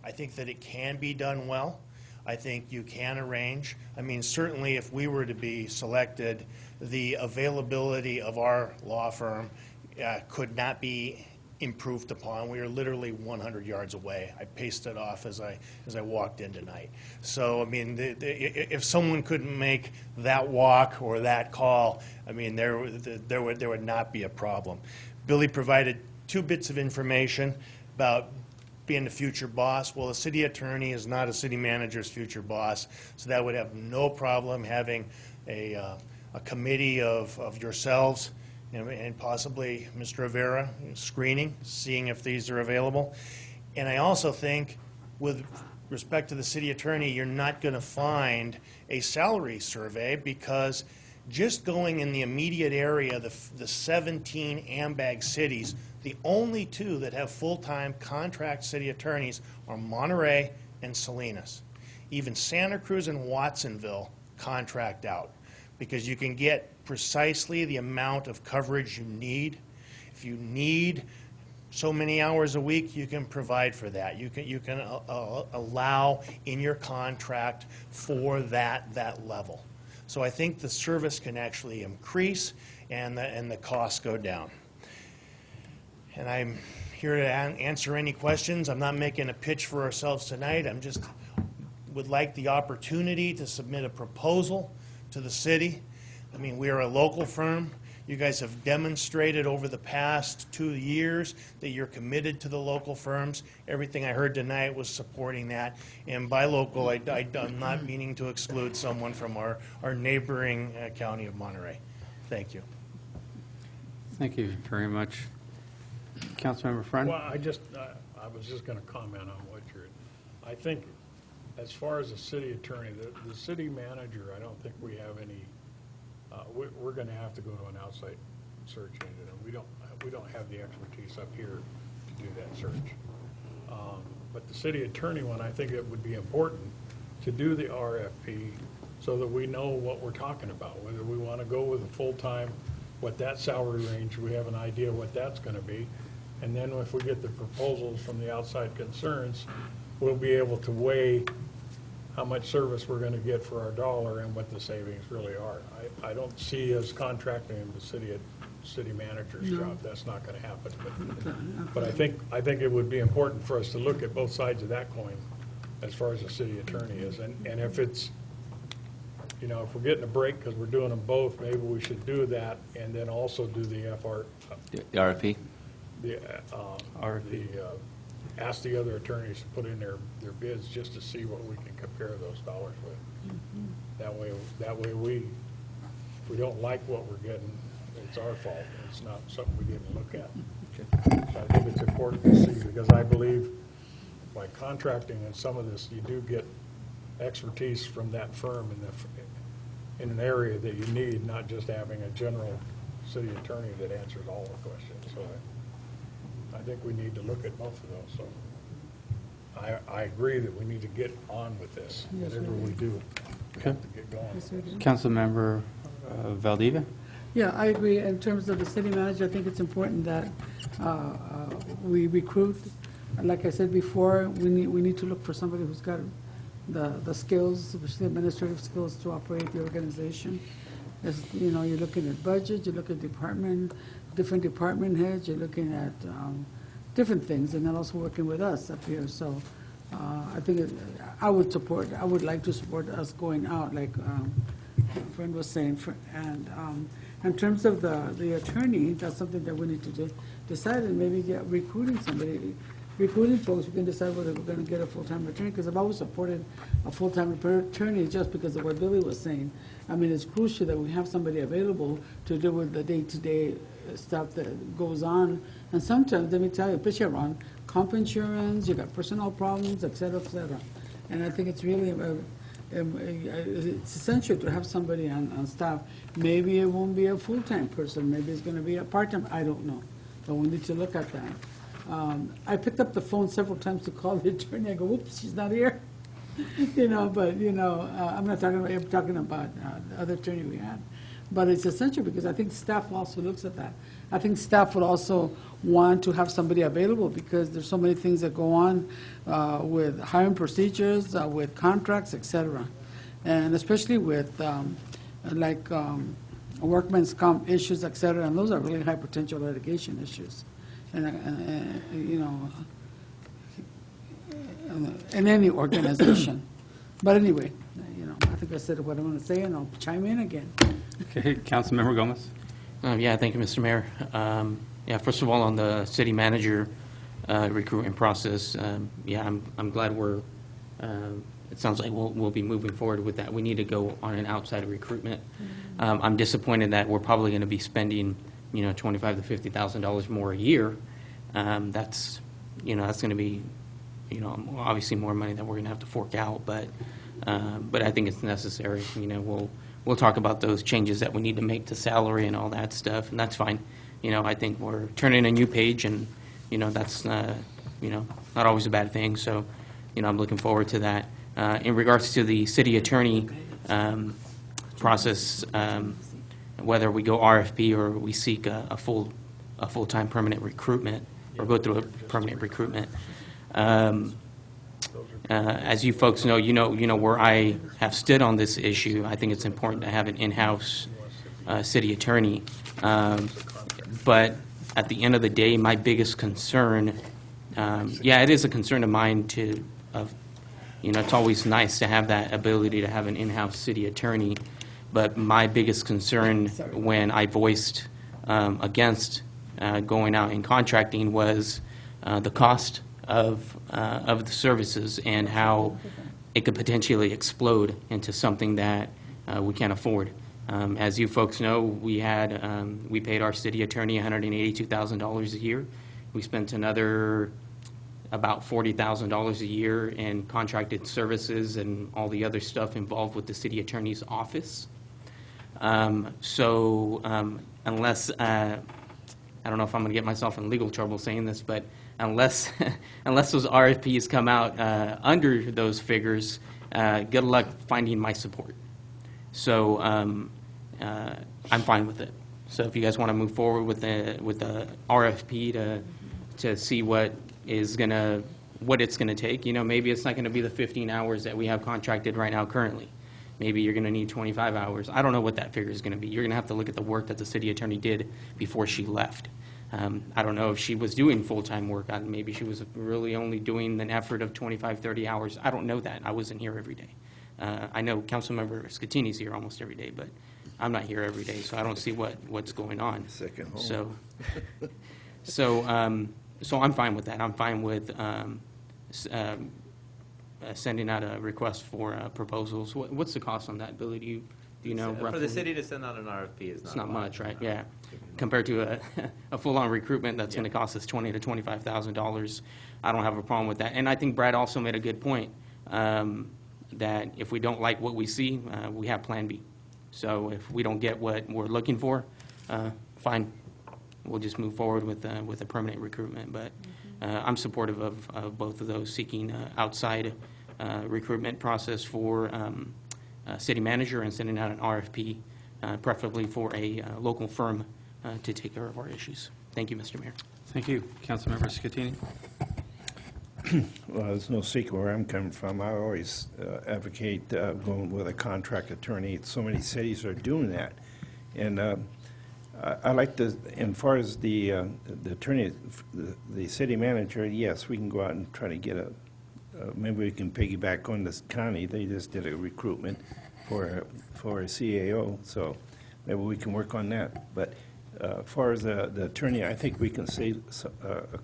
it can be done well. I think you can arrange. I mean, certainly if we were to be selected, the availability of our law firm could not be improved upon. We are literally 100 yards away. I paced it off as I walked in tonight. So, I mean, if someone couldn't make that walk or that call, I mean, there would not be a problem. Billy provided 2 bits of information about being the future boss. Well, a city attorney is not a city manager's future boss, so that would have no problem having a committee of yourselves and possibly Mr. Rivera screening, seeing if these are available. And I also think, with respect to the city attorney, you're not going to find a salary survey, because just going in the immediate area, the 17 AMBAG cities, the only 2 that have full-time contract city attorneys are Monterey and Salinas. Even Santa Cruz and Watsonville contract out, because you can get precisely the amount of coverage you need. If you need so many hours a week, you can provide for that. You can allow in your contract for that level. So I think the service can actually increase and the costs go down. And I'm here to answer any questions. I'm not making a pitch for ourselves tonight. I'm just would like the opportunity to submit a proposal to the city. I mean, we are a local firm. You guys have demonstrated over the past 2 years that you're committed to the local firms. Everything I heard tonight was supporting that. And by local, I'm not meaning to exclude someone from our neighboring county of Monterey. Thank you. Thank you very much. Councilmember Friend? Well, I was just going to comment on what I think as far as the city attorney, the city manager, I don't think we have any, we're going to have to go to an outside search engine, and we don't have the expertise up here to do that search. But the city attorney one, I think it would be important to do the RFP so that we know what we're talking about, whether we want to go with a full-time, what that salary range, we have an idea what that's going to be. And then if we get the proposals from the outside concerns, we'll be able to weigh how much service we're going to get for our dollar and what the savings really are. I don't see us contracting the city manager's job. That's not going to happen. But I think it would be important for us to look at both sides of that coin as far as the city attorney is. And if it's you know, if we're getting a break because we're doing them both, maybe we should do that and then also do the The RFP? Ask the other attorneys to put in their bids just to see what we can compare those dollars with. That way if we don't like what we're getting, it's our fault. It's not something we didn't look at. So I think it's important to see, because I believe by contracting in some of this, you do get expertise from that firm in an area that you need, not just having a general city attorney that answers all the questions. So I think we need to look at both of those. So I agree that we need to get on with this, whatever we do. We have to get going. Councilmember Valdivia? Yeah, I agree. In terms of the city manager, I think it's important that we recruit. Like I said before, we need to look for somebody who's got the skills, especially administrative skills, to operate the organization. As you know, you're looking at budget, you look at different department heads, you're looking at different things, and then also working with us up here. So I think I would like to support us going out, like a friend was saying. And in terms of the attorney, that's something that we need to decide, and maybe get recruiting somebody. Recruiting folks, we can decide whether we're going to get a full-time attorney, because I've always supported a full-time attorney just because of what Billy was saying. I mean, it's crucial that we have somebody available to deal with the day-to-day stuff that goes on. And sometimes, let me tell you, especially around comp insurance, you got personal problems, et cetera, et cetera. And I think it's really, it's essential to have somebody on staff. Maybe it won't be a full-time person, maybe it's going to be a part-time, I don't know. But we need to look at that. I picked up the phone several times to call the attorney. I go, whoops, she's not here. You know, but, you know, I'm talking about the other attorney we had. But it's essential because I think staff also looks at that. I think staff would also want to have somebody available because there's so many things that go on with hiring procedures, with contracts, et cetera. And especially with workman's comp issues, et cetera, and those are really high potential litigation issues. And you know, in any organization. But anyway, you know, I think I said what I want to say, and I'll chime in again. Okay, Councilmember Gomez. Yeah, thank you, Mr. Mayor. Yeah, first of all, on the city manager recruitment process, yeah, I'm glad we're. It sounds like we'll be moving forward with that. We need to go on an outside recruitment. I'm disappointed that we're probably going to be spending, you know, $25,000 to $50,000 more a year. That's going to be, you know, obviously more money that we're going to have to fork out. But I think it's necessary. You know, we'll talk about those changes that we need to make to salary and all that stuff, and that's fine. You know, I think we're turning a new page, and you know that's you know, not always a bad thing. So, you know, I'm looking forward to that. In regards to the city attorney process, whether we go RFP or we seek a full-time permanent recruitment or go through a permanent recruitment. As you folks know, you know where I have stood on this issue. I think it's important to have an in-house city attorney. But at the end of the day, my biggest concern, yeah, it is a concern of mine you know, it's always nice to have that ability to have an in-house city attorney. But my biggest concern when I voiced against going out and contracting was the cost of the services and how it could potentially explode into something that we can't afford. As you folks know, we paid our city attorney $182,000 a year. We spent another about $40,000 a year in contracted services and all the other stuff involved with the city attorney's office. So unless, I don't know if I'm going to get myself in legal trouble saying this, but unless those RFPs come out under those figures, good luck finding my support. So I'm fine with it. So if you guys want to move forward with the RFP to see what it's gonna take, you know, maybe it's not going to be the 15 hours that we have contracted right now currently. Maybe you're going to need 25 hours. I don't know what that figure is going to be. You're going to have to look at the work that the city attorney did before she left. I don't know if she was doing full-time work. Maybe she was really only doing an effort of 25, 30 hours. I don't know that. I wasn't here every day. I know Councilmember Scatini's here almost every day, but I'm not here every day, so I don't see what's going on. Second home. So I'm fine with that. I'm fine with sending out a request for proposals. What's the cost on that, Billy? Do you know roughly? For the city to send out an RFP is not It's not much, right? Yeah. Compared to a full-on recruitment, that's going to cost us $20,000 to $25,000. I don't have a problem with that. And I think Brad also made a good point, that if we don't like what we see, we have Plan B. So if we don't get what we're looking for, fine. We'll just move forward with a permanent recruitment. But I'm supportive of both of those, seeking outside recruitment process for city manager and sending out an RFP, preferably for a local firm to take care of our issues. Thank you, Mr. Mayor. Thank you. Councilmember Scatini. Well, there's no secret where I'm coming from. I always advocate going with a contract attorney. So many cities are doing that. And I like to, as far as the attorney, the city manager, yes, we can go out and try to get maybe we can piggyback on this county. They just did a recruitment for a CAO, so maybe we can work on that. But as far as the attorney, I think we can save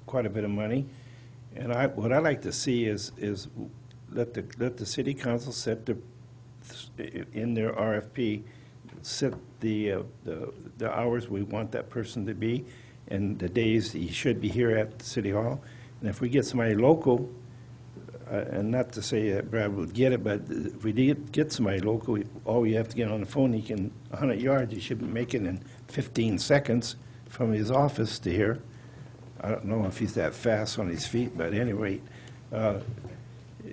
quite a bit of money. And what I like to see is let the city council set in their RFP, set the hours we want that person to be, and the days he should be here at City Hall. And if we get somebody local, and not to say that Brad would get it, but if we get somebody local, all you have to get on the phone, 100 yards, he should make it in 15 seconds from his office to here. I don't know if he's that fast on his feet, but at any rate,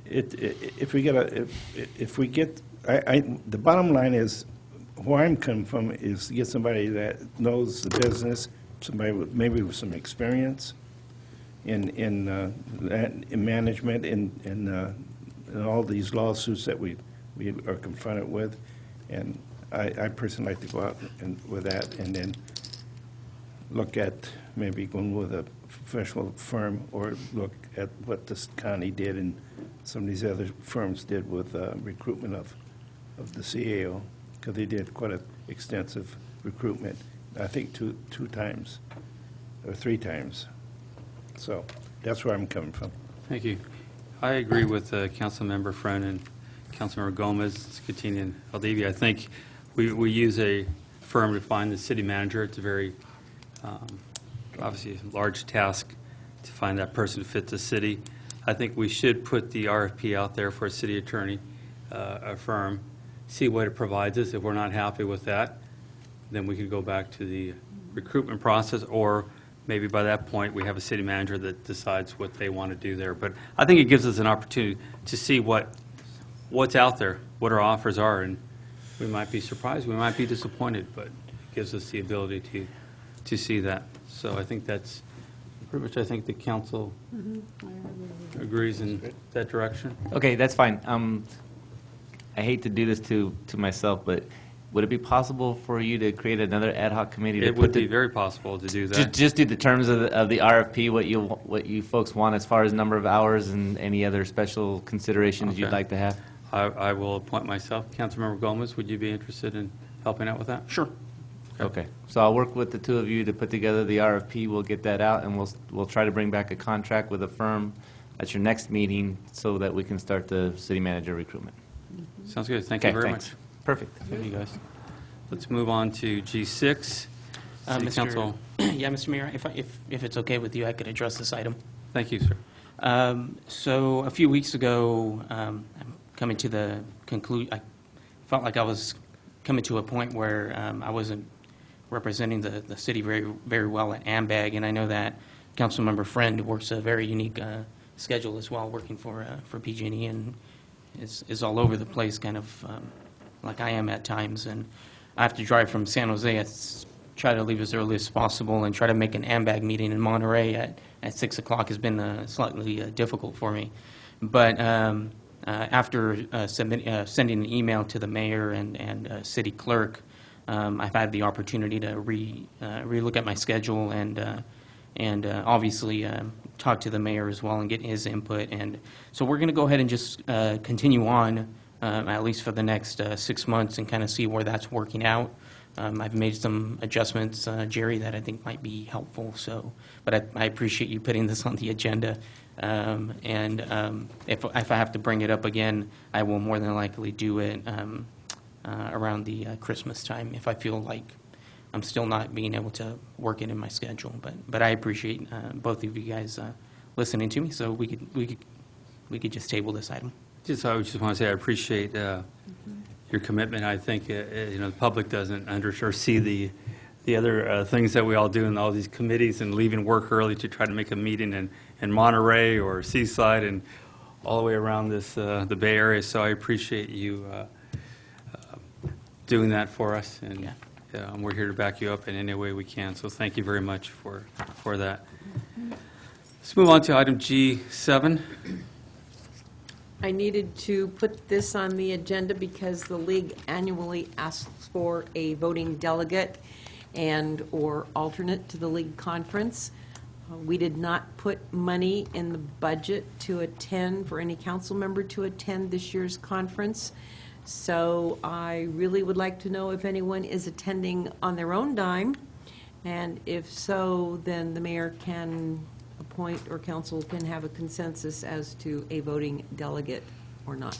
if we get, the bottom line is, where I'm coming from is to get somebody that knows the business, somebody maybe with some experience in management, in all these lawsuits that we are confronted with, and I personally like to go out with that, and then look at maybe going with a professional firm, or look at what this county did and some of these other firms did with recruitment of the CAO, because they did quite an extensive recruitment, I think two times or 3 times. So that's where I'm coming from. Thank you. I agree with Councilmember Friend and Councilmember Gomez, Scatini, and Aldivia. I think we use a firm to find the city manager. It's a very obviously a large task to find that person to fit the city. I think we should put the RFP out there for a city attorney, a firm, see what it provides us. If we're not happy with that, then we could go back to the recruitment process, or maybe by that point we have a city manager that decides what they want to do there. But I think it gives us an opportunity to see what's out there, what our offers are, and we might be surprised, we might be disappointed, but it gives us the ability to see that. So I think that's pretty much, I think the council agrees in that direction. Okay, that's fine. I hate to do this to myself, but would it be possible for you to create another ad hoc committee? It would be very possible to do that. Just do the terms of the RFP, what you folks want as far as number of hours and any other special considerations you'd like to have? I will appoint myself. Councilmember Gomez, would you be interested in helping out with that? Sure. Okay, so I'll work with the two of you to put together the RFP. We'll get that out, and we'll try to bring back a contract with a firm at your next meeting so that we can start the city manager recruitment. Sounds good. Thank you very much. Perfect. Thank you, guys. Let's move on to G6. City Council. Yeah, Mr. Mayor, if it's okay with you, I could address this item. Thank you, sir. So a few weeks ago, I'm coming to the conclusion, I felt like I was coming to a point where I wasn't representing the city very, very well at AMBAG, and I know that Councilmember Friend works a very unique schedule as well, working for PG&E, and is all over the place, kind of like I am at times. And I have to drive from San Jose. I try to leave as early as possible and try to make an AMBAG meeting in Monterey at 6 o'clock has been slightly difficult for me. But after sending an email to the mayor and city clerk, I've had the opportunity to relook at my schedule and obviously talk to the mayor as well and get his input. And so we're going to go ahead and just continue on at least for the next 6 months, and kind of see where that's working out. I've made some adjustments, Jerry, that I think might be helpful. So, but I appreciate you putting this on the agenda. If I have to bring it up again, I will more than likely do it around the Christmas time if I feel like I'm still not being able to work it in my schedule. But I appreciate both of you guys listening to me. So we could just table this item. I just want to say I appreciate your commitment. I think the public doesn't or see the other things that we all do in all these committees and leaving work early to try to make a meeting in Monterey or Seaside and all the way around the Bay Area. So I appreciate you doing that for us, and we're here to back you up in any way we can. So thank you very much for that. Let's move on to item G7. I needed to put this on the agenda because the league annually asks for a voting delegate and/or alternate to the league conference. We did not put money in the budget to attend, for any council member to attend this year's conference. So I really would like to know if anyone is attending on their own dime, and if so, then the mayor can appoint, or council can have a consensus as to a voting delegate or not.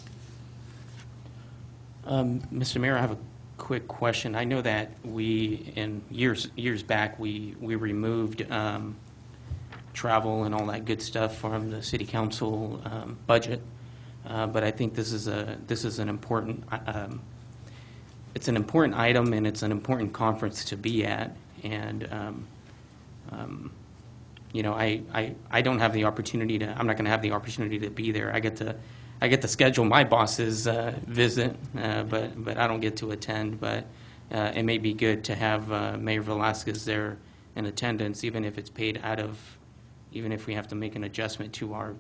Mr. Mayor, I have a quick question. I know that we, in years back, we removed travel and all that good stuff from the city council budget, but I think this is an important it's an important item, and it's an important conference to be at. And I don't have the opportunity to. I'm not going to have the opportunity to be there. I get to schedule my boss's visit, but I don't get to attend. But it may be good to have Mayor Velasquez there in attendance, even if it's paid out of, even if we have to make an adjustment to our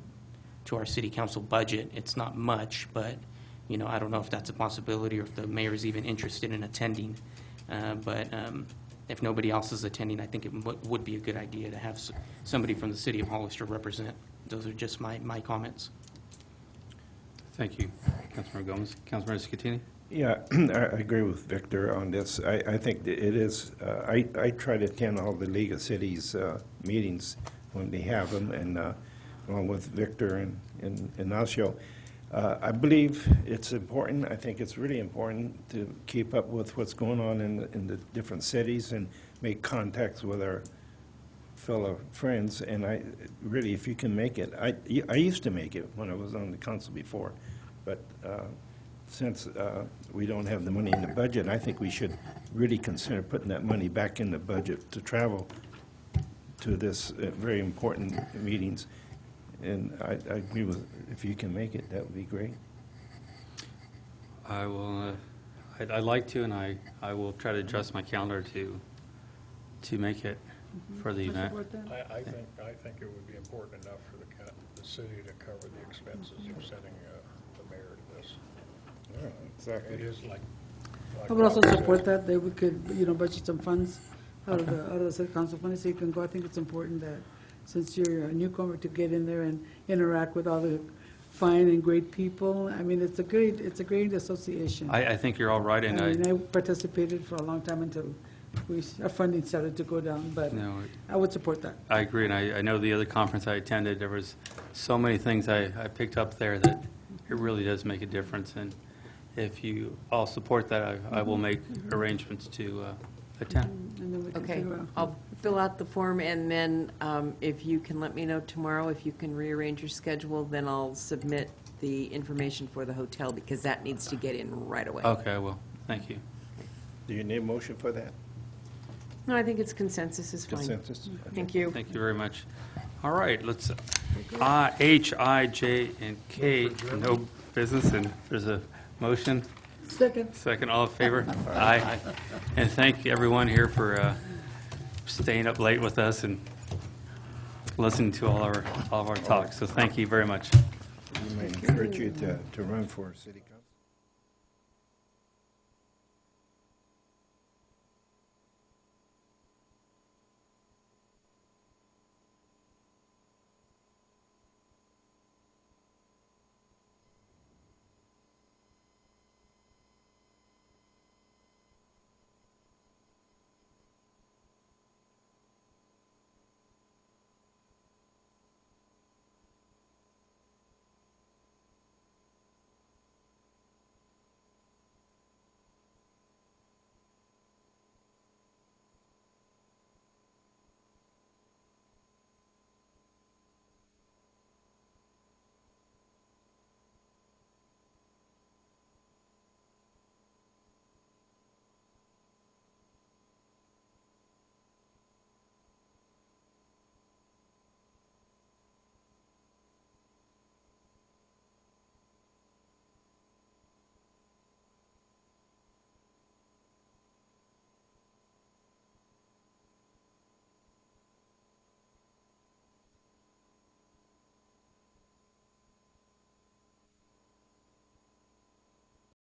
city council budget. It's not much, but I don't know if that's a possibility or if the mayor is even interested in attending. But if nobody else is attending, I think it would be a good idea to have somebody from the city of Hollister represent. Those are just my comments. Thank you, Councilmember Gomez. Councilmember Scatini? Yeah, I agree with Victor on this. I think that it is, I try to attend all the League of Cities meetings when they have them, and along with Victor and Ignacio. I believe it's important. I think it's really important to keep up with what's going on in the different cities and make contacts with our fellow friends. And I really, if you can make it, I used to make it when I was on the council before, but since we don't have the money in the budget, I think we should really consider putting that money back in the budget to travel to this very important meetings. And I agree with, if you can make it, that would be great. I will. I'd like to, and I will try to adjust my calendar to make it for the event. I think it would be important enough for the city to cover the expenses of sending the mayor to this. Yeah, exactly. It is like I would also support that we could, budget some funds out of the city council funds so you can go. I think it's important that since you're a newcomer to get in there and interact with all the fine and great people. I mean, it's a great association. I think you're all right, and I participated for a long time until our funding started to go down, but no, I would support that. I agree, and I know the other conference I attended, there was so many things I picked up there that it really does make a difference, and if you all support that, I will make arrangements to attend. And then we can Okay, figure out. I'll fill out the form, and then if you can let me know tomorrow, if you can rearrange your schedule, then I'll submit the information for the hotel, because that needs to get in right away. Okay, I will. Thank you. Do you need a motion for that? No, I think it's consensus is fine. Consensus? Thank you. Thank you very much. All right, let's, H, I, J, and K, no business, and there's a motion. Second, all in favor? Aye. And thank everyone here for staying up late with us and listening to all of our talks. So thank you very much. We might encourage you to run for city council.